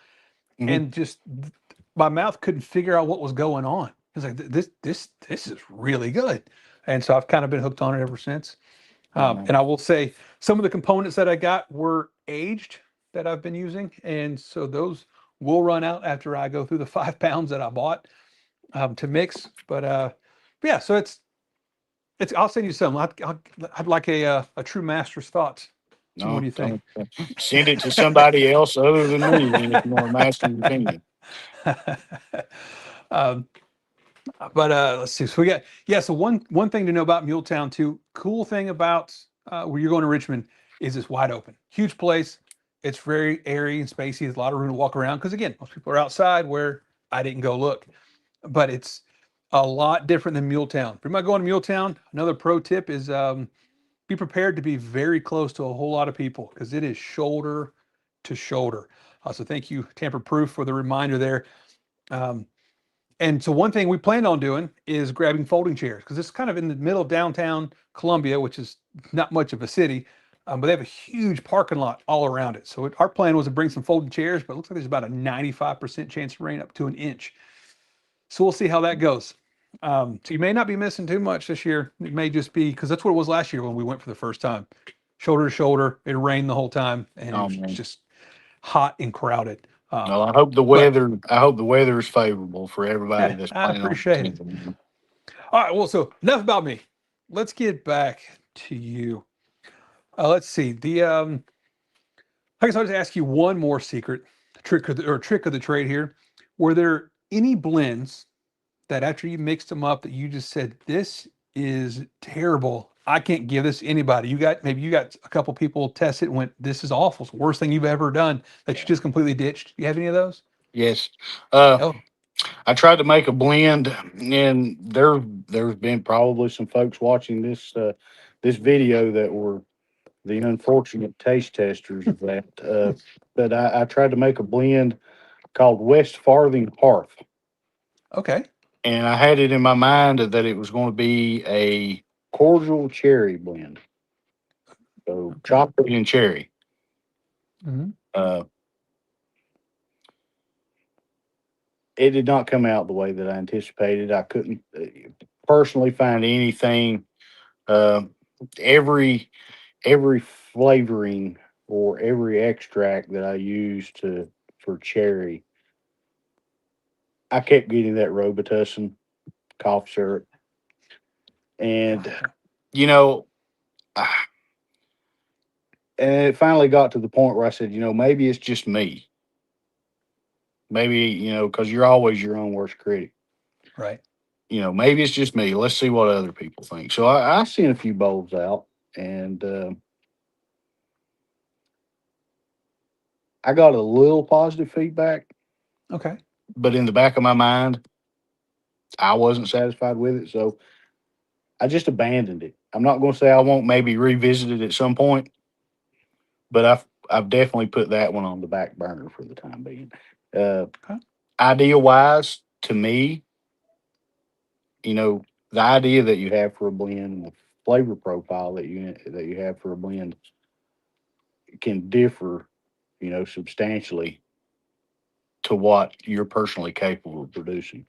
Hmm. and just my mouth couldn't figure out what was going on. It's like this is really good, and so I've kind of been hooked on it ever since. And I will say some of the components that I got were aged that I've been using, and so those will run out after I go through the 5 pounds that I bought to mix. But yeah, so it's. I'll send you some. I'd like a true master's thoughts. So what No, do you think? don't send it to somebody else other than me. Then if you want to master your opinion. um, but let's see. So we got yeah. So one thing to know about Muletown too. Cool thing about where you're going to Richmond is it's wide open, huge place. It's very airy and spacey. There's a lot of room to walk around because again, most people are outside where I didn't go look. But it's a lot different than Muletown. If you're not going to Muletown, another pro tip is be prepared to be very close to a whole lot of people because it is shoulder to shoulder. So thank you, Tamper Proof, for the reminder there. Um, and so one thing we planned on doing is grabbing folding chairs because it's kind of in the middle of downtown Columbia, which is not much of a city, but they have a huge parking lot all around it. So our plan was to bring some folding chairs, but it looks like there's about a 95% chance of rain up to an inch. So we'll see how that goes. So you may not be missing too much this year. It may just be because that's what it was last year when we went for the first time. Shoulder to shoulder, it rained the whole time, and it Oh was man. just hot and crowded. Well, I hope the But weather. I hope the weather is favorable for everybody I that's planning on appreciate it. attending. All right, well, so enough about me. Let's get back to you. Let's see. I guess I'll just ask you one more secret trick of the trade here. Were there any blends that after you mixed them up that you just said this is terrible? I can't give this to anybody. You got a couple people test it and went, this is awful. It's the worst thing you've ever done that you Yeah. just completely ditched. Do you have any of those? Yes. Uh, Oh, I tried to make a blend, and there's been probably some folks watching this video that were the unfortunate taste testers of that. But I tried to make a blend called West Farthing Hearth, okay. and I had it in my mind that it was going to be a cordial cherry blend. So Okay. chocolate and cherry. Hmm. Uh, it did not come out the way that I anticipated. I couldn't personally find anything. Uh, every every flavoring or every extract that I used to for cherry, I kept getting that Robitussin cough syrup, and Gotcha. you know, ah, and it finally got to the point where I said, maybe it's just me. Maybe because you're always your own worst critic. Right. Maybe it's just me. Let's see what other people think. So I sent a few bowls out, and I got a little positive feedback, Okay. but in the back of my mind, I wasn't satisfied with it. So I just abandoned it. I'm not going to say I won't maybe revisit it at some point, but I've definitely put that one on the back burner for the time being. Uh, Okay. Idea wise, to me, you know, the idea that you have for a blend and the flavor profile that you have for a blend can differ, substantially to what you're personally capable of producing.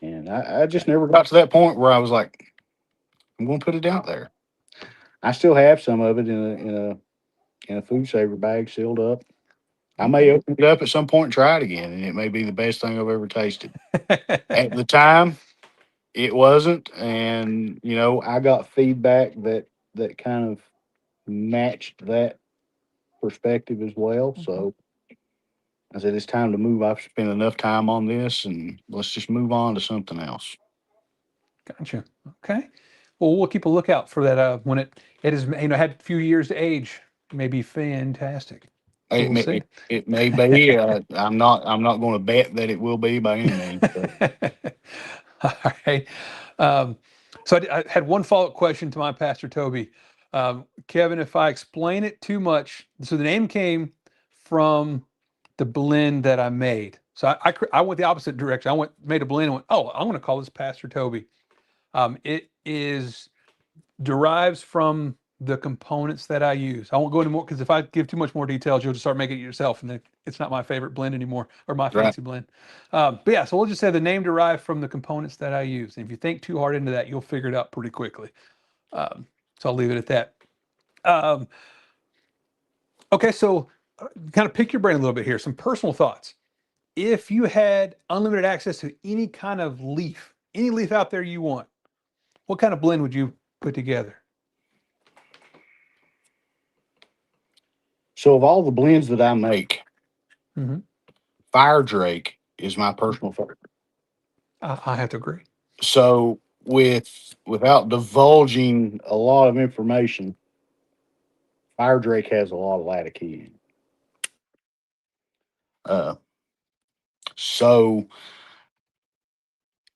And I just Okay. never got to that point where I was like, I'm going to put it out there. I still have some of it in a food saver bag sealed up. I may Okay. open it up at some point and try it again, and it may be the best thing I've ever tasted. At the time, it wasn't, and I got feedback that kind of matched that perspective as well. Okay. So I said it's time to move. I've spent enough time on this, and let's just move on to something else. Gotcha. Okay. Well, we'll keep a lookout for that when it is had a few years to age. It may be fantastic. So It we'll may see. it may be. I'm not going to bet that it will be by any means, but All right. Um, so I had one follow-up question to my pastor Toby. Kevin, if I explain it too much, so the name came from the blend that I made. So I went the opposite direction. I made a blend and went, oh, I'm going to call this Pastor Toby. It is derives from the components that I use. I won't go into more because if I give too much more details, you'll just start making it yourself, and then it's not my favorite blend anymore or my right. fancy blend. But yeah, so we'll just say the name derived from the components that I use. And if you think too hard into that, you'll figure it out pretty quickly. So I'll leave it at that. Um, okay, so kind of pick your brain a little bit here. Some personal thoughts. If you had unlimited access to any kind of leaf, any leaf out there you want, what kind of blend would you put together? So of all the blends that I make, Hmm. Fire Drake is my personal favorite. I have to agree. So without divulging a lot of information, Fire Drake has a lot of latitude in it. Uh, so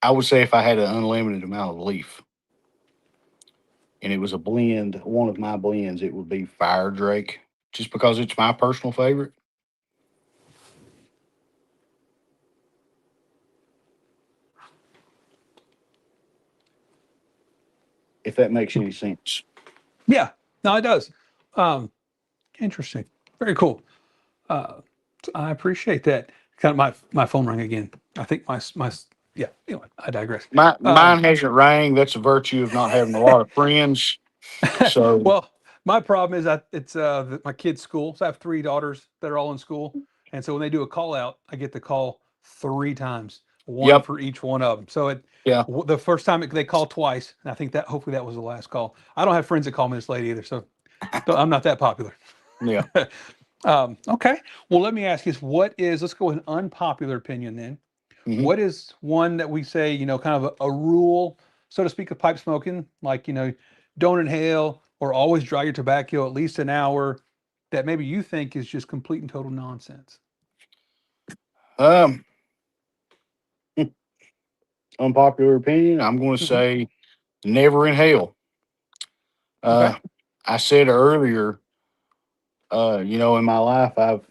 I would say if I had an unlimited amount of leaf and it was a blend, one of my blends, it would be Fire Drake, just because it's my personal favorite. If that makes any sense. Yeah, no, it does. Um, Interesting. Very cool. Uh, I appreciate that. Kind of my phone rang again. I think my yeah. Anyway, I digress. Mine hasn't rang. That's a virtue of not having a lot of friends. So, Well, my problem is it's my kids' school. So I have three daughters that are all in school, and so when they do a call out, I get the call three times, one yep, for each one of them. So yeah, the first time they call twice, and I think that hopefully that was the last call. I don't have friends that call me this late either, so I'm not that popular. yeah. Okay. Well, let me ask you this. Let's go with an unpopular opinion then. Hmm. What is one that we say, kind of a rule, so to speak, of pipe smoking, like, don't inhale or always dry your tobacco at least an hour, that maybe you think is just complete and total nonsense? Um, Unpopular opinion. I'm going to Hmm. say never inhale. Okay. Uh, I said earlier, in my life, I've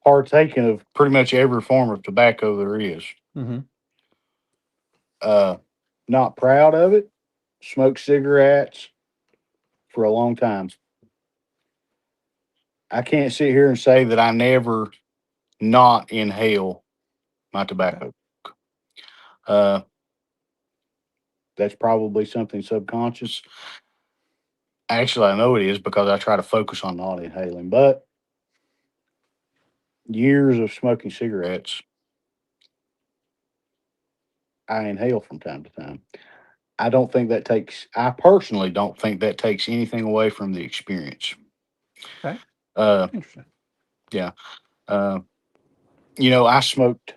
partaken of pretty much every form of tobacco there is. Hmm. Uh, Not proud of it. Smoke cigarettes for a long time. I can't sit here and say that I never not inhale my Okay. tobacco. Uh, that's probably something subconscious. Actually, I know it is because I try to focus on not inhaling. But years of smoking cigarettes, I inhale from time to time. I don't think that takes. I personally don't think that takes anything away from the experience. Okay. Uh, Interesting. yeah. Uh, I smoked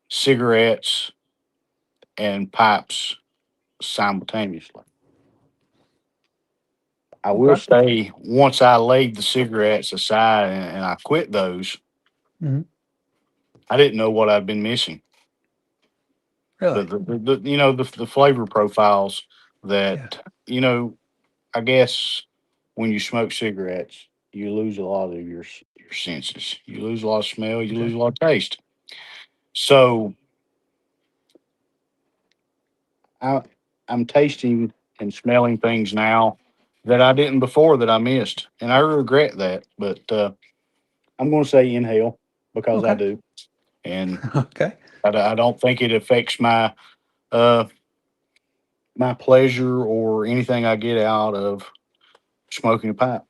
cigarettes and pipes simultaneously. I will Okay. say, once I laid the cigarettes aside and I quit those, Hmm. I didn't know what I'd been missing. Really? The flavor profiles Yeah. that I guess when you smoke cigarettes, you lose a lot of your senses. You lose a lot of smell. You Okay. lose a lot of taste. So I, I'm tasting and smelling things now that I didn't before that I missed, and I regret that. But I'm going to say inhale because I Okay. do, and Okay. I don't think it affects uh, my pleasure or anything I get out of smoking a pipe.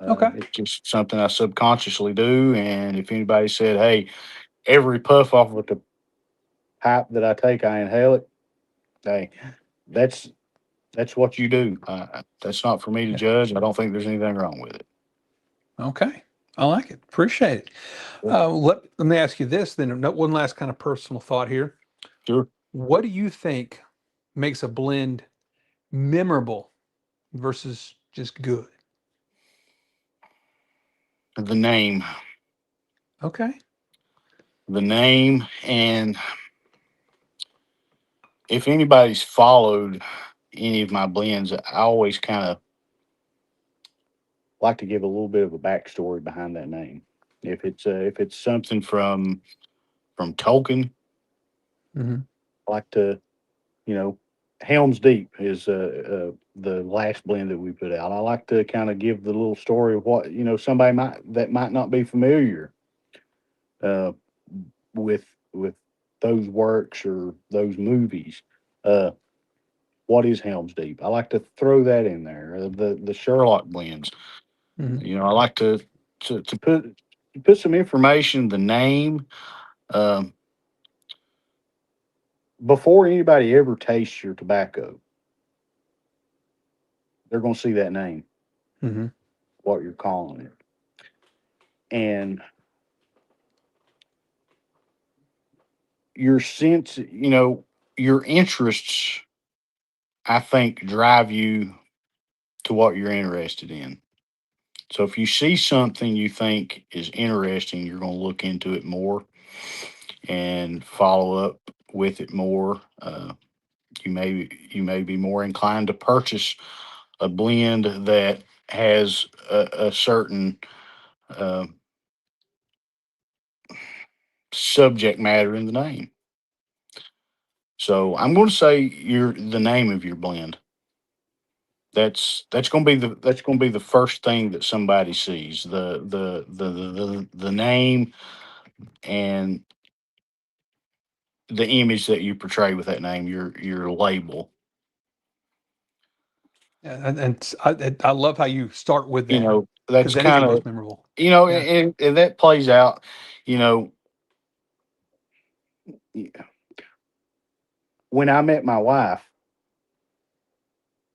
Okay. It's just something I subconsciously do. And if anybody said, "Hey, every puff off of the pipe that I take, I inhale it," hey, that's that's what you do. That's not for me to Yeah. judge. I don't think there's anything wrong with it. Okay. I like it. Appreciate it. Yeah, Let me ask you this then. One last kind of personal thought here. sure. What do you think makes a blend memorable versus just good? The name, Okay. the name, and if anybody's followed any of my blends, I always kind of like to give a little bit of a backstory behind that name. If it's something from Tolkien, Hmm. I like to you know Helm's Deep is the last blend that we put out. I like to kind of give the little story of what somebody might not be familiar uh, with those works or those movies. Uh, what is Helm's Deep? I like to throw that in there. The Sherlock blends. Hmm. I like to put some information, the name, um, before anybody ever tastes your tobacco. They're going to see that name, Hmm. what you're calling it, and your sense. Your interests. I think drive you to what you're interested in. So if you see something you think is interesting, you're going to look into it more and follow up with it more. You may be more inclined to purchase a blend that has a certain uh, subject matter in the name. So I'm going to say the name of your blend. That's going to be the first thing that somebody sees, the name and the image that you portray with that name, your label. And I love how you start with that because That's that is the kind of most memorable. Yeah. and that plays out. You know, when I met my wife,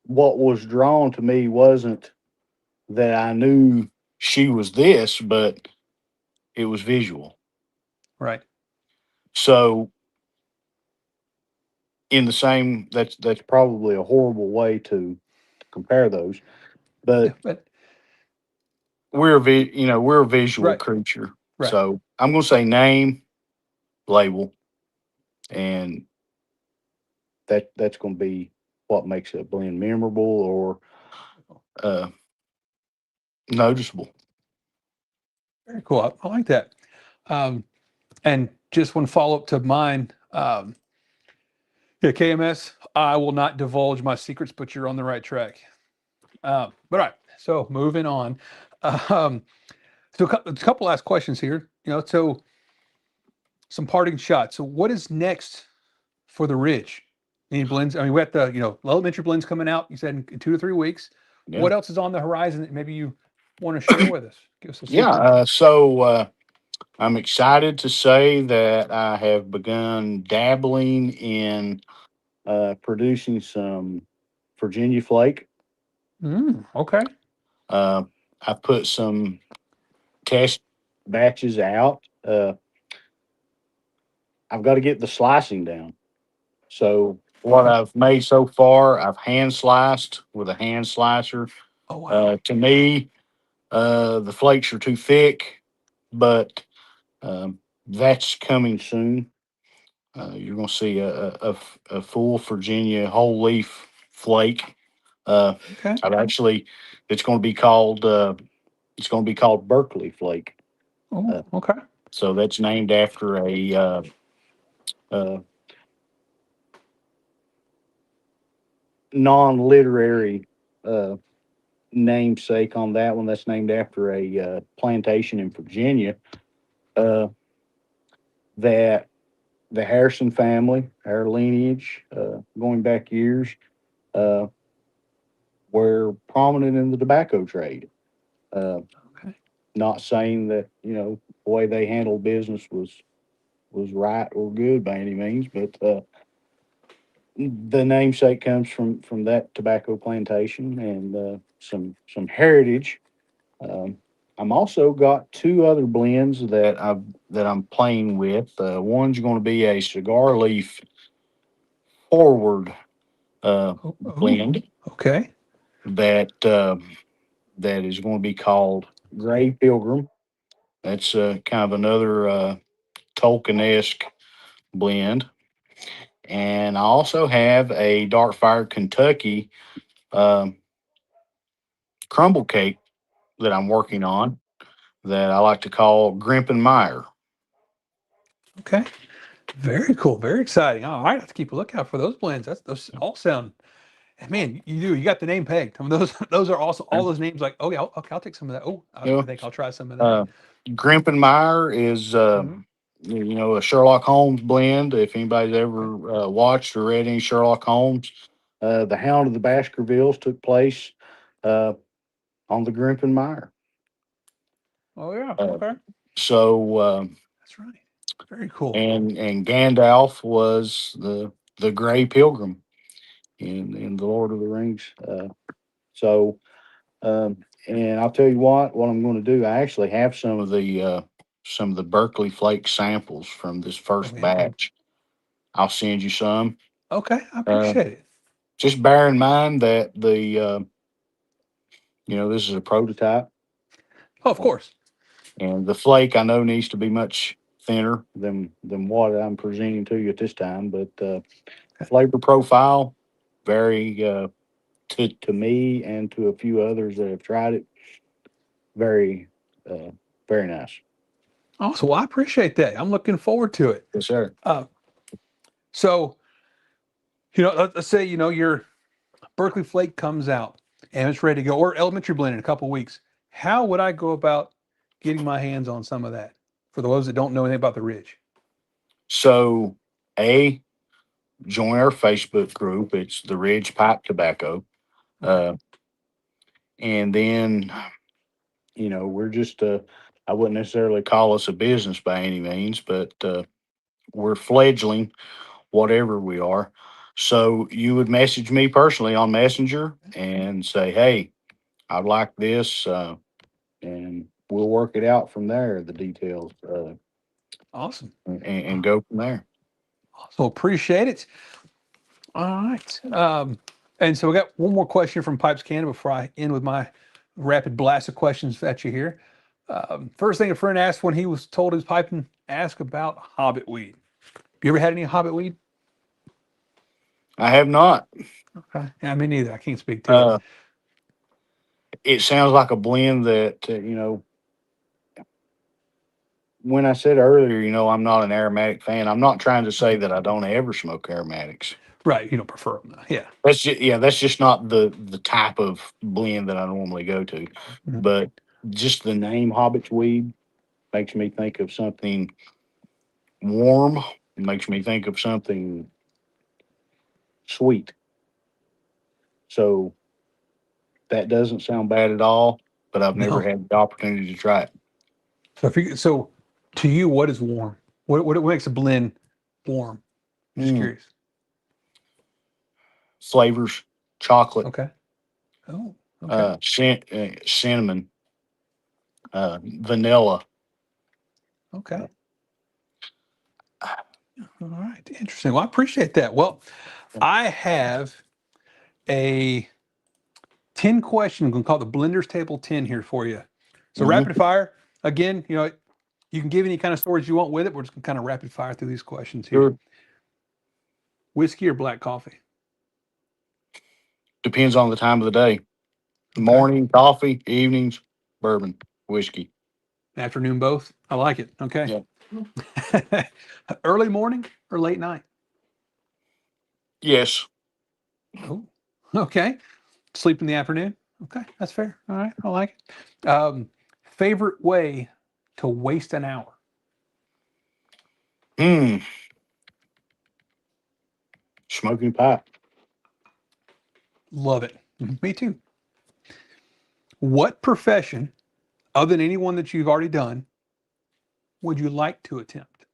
what was drawn to me wasn't that I knew she was this, but it was visual. Right. So in the same, that's probably a horrible way to compare those, Yeah. but But we're a visual right. creature. Right. So I'm going to say name, label, and that's going to be what makes a blend memorable or uh, noticeable. Very cool. I like that. Um, and just one follow up to mine. Yeah, KMS. I will not divulge my secrets, but you're on the right track. But all right, so moving on. Um, so a couple last questions here. So some parting shots. So what is next for the Ridge? Any blends? I mean, we got the elementary blends coming out. You said in 2 to 3 weeks. Yeah. What else is on the horizon that maybe you want to share with us? Give us a Yeah. sneak peek. I'm excited to say that I have begun dabbling in producing some Virginia flake. Okay. Uh, I put some test batches out. I've got to get the slicing down. So what I've made so far, I've hand sliced with a hand slicer. Oh wow. To me, the flakes are too thick, but that's coming soon. You're going to see a full Virginia whole leaf flake. Uh, Okay. I've actually, it's going to be called it's going to be called Berkeley flake. Oh, Uh, okay. so that's named after a uh, non-literary uh, namesake on that one. That's named after a plantation in Virginia uh, that the Harrison family, our lineage, going back years, uh, were prominent in the tobacco trade. Uh, Okay. Not saying that the way they handled business was right or good by any means, but the namesake comes from that tobacco plantation and some heritage. Um, I'm also got two other blends that I'm playing with. One's going to be a cigar leaf forward Oh, oh, blend okay. that that is going to be called Gray Pilgrim. That's kind of another Tolkien-esque blend. And I also have a Dark Fire Kentucky um, crumble cake that I'm working on that I like to call Grimpenmeyer. Okay. Very cool. Very exciting. All right. I have to keep a lookout for those blends. Those all sound. Man, you do. You got the name pegged. I mean, those are also all those names. Like, oh yeah, okay, I'll take some of that. Oh, I You know, think I'll try some of that. uh, Grimpenmeyer is Mhm. a Sherlock Holmes blend. If anybody's Okay. ever watched or read any Sherlock Holmes, the Hound of the Baskervilles took place uh, on the Grimpenmeyer. Oh yeah. Uh, Okay. so That's right. Very cool. and Gandalf was the Gray Pilgrim in the Lord of the Rings. So and I'll tell you what I'm going to do. I actually have some of the Berkeley Flake samples from this Oh first yeah. batch. I'll send you some. Okay. I Uh, appreciate it. just bear in mind that this is a prototype, Oh, of uh, course. and the flake I know needs to be much thinner than what I'm presenting to you at this time. But Okay. flavor profile, very to me and to a few others that have tried it, very uh, very nice. Awesome. Well, I appreciate that. I'm looking forward to it. Yes, sir. Uh, so let's say your Berkeley Flake comes out and it's ready to go, or Elementary Blend in a couple weeks. How would I go about getting my hands on some of that for those that don't know anything about the Ridge? So, a join our Facebook group. It's the Ridge Pipe Tobacco, Okay. uh, and then we're just I wouldn't necessarily call us a business by any means, but we're fledgling, whatever we are. So you would message me personally on Messenger and say, "Hey, I'd like this," and we'll work it out from there. The details, Awesome. and go from there. So appreciate it. All right. And so we got one more question from Pipes Canada before I end with my rapid blast of questions at you here. First thing a friend asked when he was told his piping, ask about hobbit weed. You ever had any hobbit weed? I have not. Okay. Yeah, me neither. I can't speak to it. Uh, it sounds like a blend that when I said earlier, I'm not an aromatic fan. I'm not trying to say Mhm. that I don't ever smoke aromatics. Right. You don't prefer them though. Yeah. That's just not the type of blend that I normally go to. Mhm. But just the name Hobbit's Weed makes me think of something warm. It makes me think of something sweet. So that doesn't sound bad at all. But I've never No. had the opportunity to try it. So to you, what is warm? What makes a blend warm? I'm just Mm, curious. flavors, chocolate, Okay. Oh, okay. cinnamon, vanilla. Okay. All right. Interesting. Well, I appreciate that. Well, I have a 10 question. I'm going to call it the Blender's Table 10 here for you. So Hmm. rapid fire. Again, you can give any kind of stories you want with it. We're just going to kind of rapid fire through these questions here. Sure. Whiskey or black coffee? Depends on the time of the day. Okay. Morning, coffee, evenings, bourbon, whiskey. Afternoon, both. I like it. Okay. Yeah. Early morning or late night? Yes. Oh, okay. Sleep in the afternoon. Okay, that's fair. All right, I like it. Favorite way to waste an hour? Hmm. Smoking pipe. Love it. Me too. What profession, other than anyone that you've already done, would you like to attempt?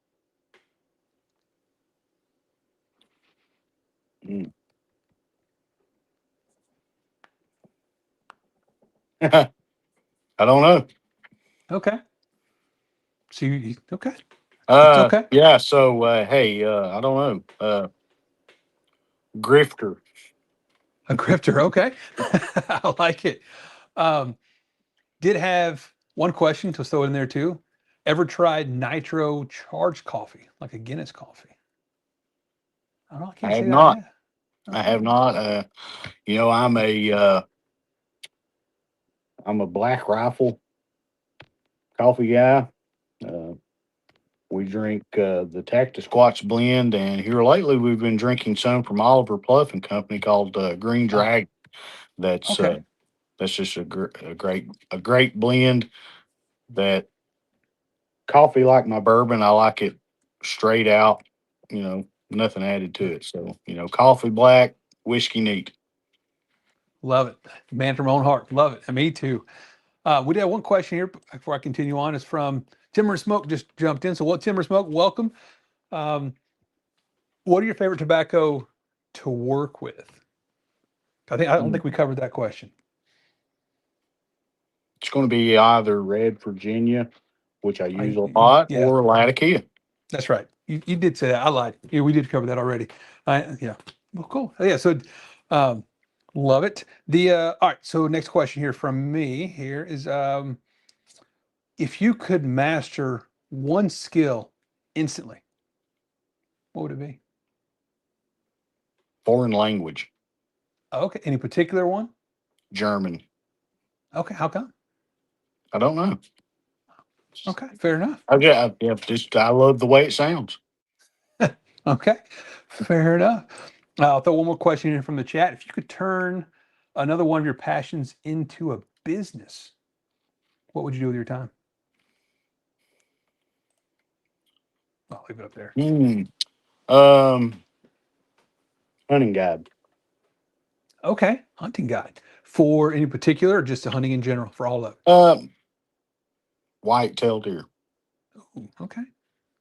Mm. I don't know. Okay. So okay. That's okay. Yeah. So, hey, I don't know. Grifter. A grifter. Okay. I like it. Um, did have one question to throw in there too. Ever tried nitro charged coffee, like a Guinness coffee? I don't know. I I can't have say that I not. have. I Okay. have not. I'm a Black Rifle coffee guy. Uh, we drink the Cactus Squatch blend, and here lately we've been drinking some from Oliver Pluff and Company called Green Ah, Dragon. That's okay. that's just a great blend. That coffee, like my bourbon, I like it straight out. Nothing added to it. So coffee black, whiskey neat. Love it. Man from my own heart. Love it. And me too. We did have one question here before I continue on. It's from Timber and Smoke just jumped in. So what Timber and Smoke, welcome. Um, what are your favorite tobacco to work with? I don't Mm. think we covered that question. It's going to be either Red Virginia, which I use I a lot, yeah, or Latakia. that's right. You did say that. I lied. Yeah, we did cover that already. Yeah. Well, cool. Yeah. So um, love it. The all right. So next question here from me here is if you could master one skill instantly, what would it be? Foreign language, Okay. Any particular one? German. Okay. How come? I don't know. Okay. Fair enough. I love the way it sounds. Okay. Fair enough. I'll throw one more question in from the chat. If you could turn another one of your passions into a business, what would you do with your time? I'll leave it up there. Hmm. Um, hunting guide. Okay. Hunting guide for any particular or just a hunting in general for all of it? Um, white-tailed deer. Ooh, okay.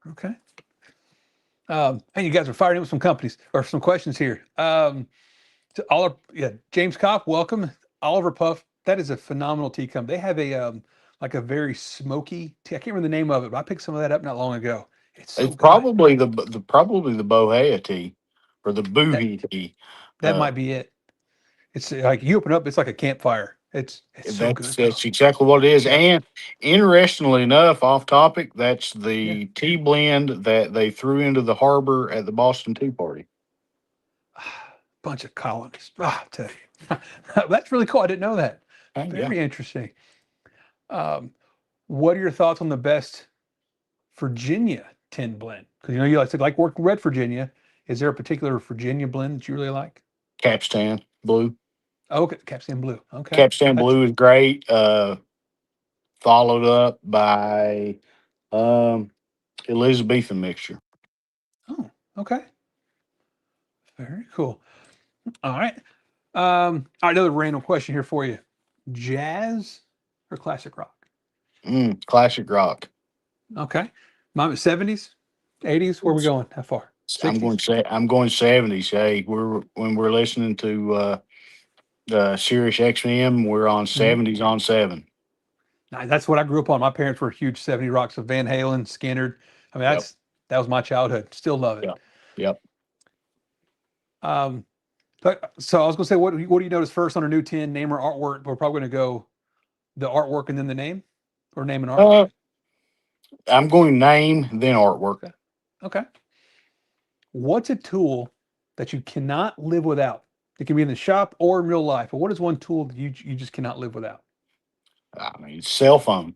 Okay. Hey, you guys are firing in with some companies or some questions here. To Oliver, yeah, James Kopp, welcome. Oliver Puff, that is a phenomenal tea company. They have a like a very smoky tea. I can't remember the name of it, but I picked some of that up not long ago. It's so It's good. probably the Bohea tea or the That Boohie tea. that Uh, might be it. It's like you open up, it's like a campfire. It's so that's good though. that's exactly what it is. Yeah, And interestingly enough, off topic, that's yeah. the tea blend that they threw into the harbor at the Boston Tea Party. Bunch of colonists. Ah, I tell you. That's really cool. I didn't know that. Yeah. Very interesting. Um, what are your thoughts on the best Virginia tin blend? Because you like work Red Virginia. Is there a particular Virginia blend that you really like? Capstan Blue. Oh, okay, Captain Blue. Okay, Capstan that's Blue is great. Followed up by um, Elizabethan mixture. oh, okay, very cool. All right, all right, another random question here for you: jazz or classic rock? Classic rock. Okay, mine was 70s, 80s. Where we going? How far? I'm going 60s. to say I'm going 70s. Hey, when we're listening to Sirius XM, we're on Hmm. 70s on seven. That's what I grew up on. My parents were huge 70 rocks, so Van Halen, Skinner. I mean, Yep. that was my childhood. Still love it. Yep. Yep. Um, so I was gonna say, what do you notice first on a new 10, name or artwork? We're probably gonna go the artwork and then the name, or name and artwork. Uh, I'm going name then artwork. Okay. Okay. What's a tool that you cannot live without? It can be in the shop or in real life. But what is one tool that you just cannot live without? I mean, cell phone.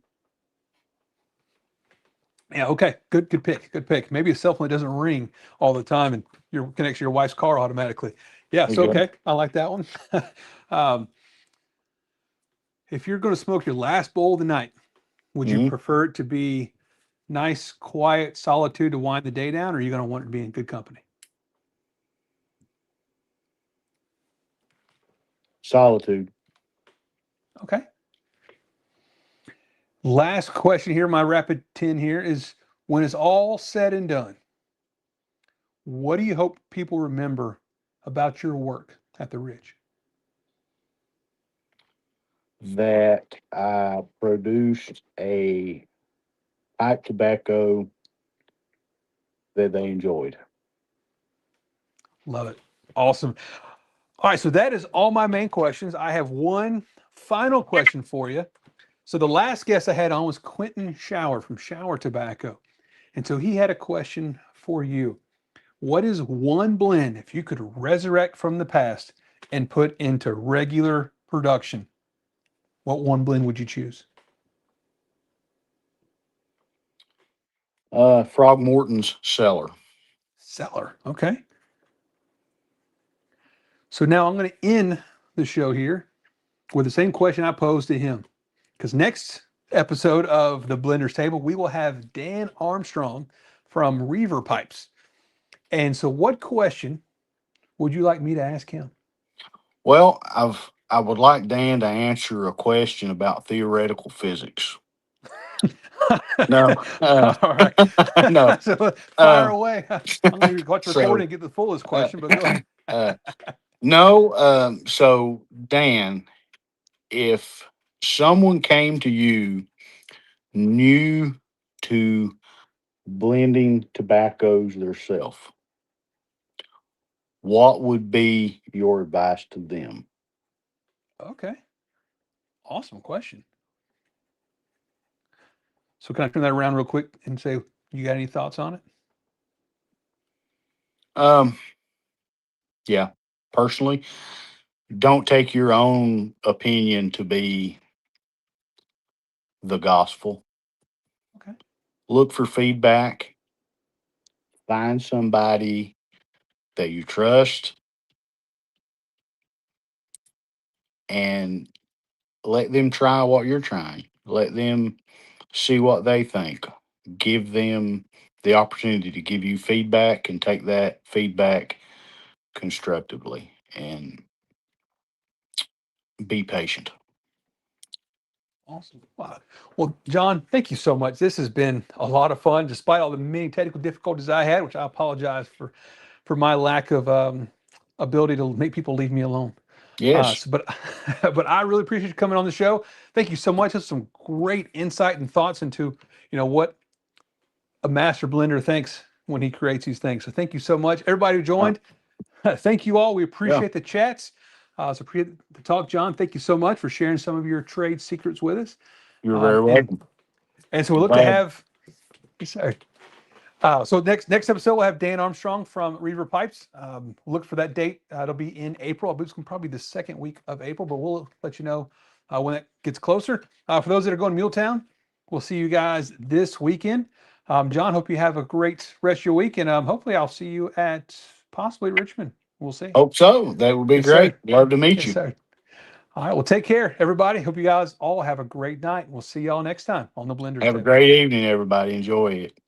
Yeah. Okay. Good pick. Good pick. Maybe a cell phone that doesn't ring all the time and your connects to your wife's car automatically. Yeah. So Okay. okay, I like that one. um, if you're going to smoke your last bowl of the night, would you hmm prefer it to be nice, quiet solitude to wind the day down, or are you going to want it to be in good company? Solitude. Okay. Last question here, my rapid 10 here is when it's all said and done, what do you hope people remember about your work at the Ridge? That I produced a pipe tobacco that they enjoyed. Love it. Awesome. All right. So that is all my main questions. I have one final question for you. So the last guest I had on was Quentin Shower from Shower Tobacco. And so he had a question for you. What is one blend, if you could resurrect from the past and put into regular production, what one blend would you choose? Frog Morton's cellar. Cellar. Okay. So now I'm going to end the show here with the same question I posed to him. Because next episode of the Blenders Table, we will have Dan Armstrong from Reaver Pipes. And so, what question would you like me to ask him? Well, I would like Dan to answer a question about theoretical physics. No, All right. no. So, fire Uh, away. I'm going to watch the recording so, and get the fullest uh, question, but go ahead. uh, no. So, Dan, if someone came to you new to blending tobaccos themselves, what would be your advice to them? Okay. Awesome question. So, can I turn that around real quick and say, you got any thoughts on it? Um, yeah, personally, don't take your own opinion to be the gospel. Okay. Look for feedback, find somebody that you trust, and let them try what you're trying. Let them see what they think. Give them the opportunity to give you feedback and take that feedback constructively and be patient. Awesome. Wow. Well, John, thank you so much. This has been a lot of fun, despite all the many technical difficulties I had, which I apologize for my lack of ability to make people leave me alone. Yes, But but I really appreciate you coming on the show. Thank you so much. That's some great insight and thoughts into what a master blender thinks when he creates these things. So thank you so much, everybody who uh, joined. Thank you all. We yeah, appreciate the chats. So appreciate the talk, John. Thank you so much for sharing some of your trade secrets with us. you're very Um, and welcome. and so we I'm look to glad. have. Sorry. So next episode we'll have Dan Armstrong from Reaver Pipes. Look for that date. It'll be in April. I believe it's probably the second week of April, but we'll let you know when it gets closer. For those that are going to Muletown, we'll see you guys this weekend. John, hope you have a great rest of your week, and hopefully I'll see you at possibly Richmond. We'll see. Hope so. That would be Yes, great. sir. Love to meet Yes, you. sir. All right. Well, take care, everybody. Hope you guys all have a great night. We'll see y'all next time on the Blender Have a Table. great evening, everybody. Enjoy it.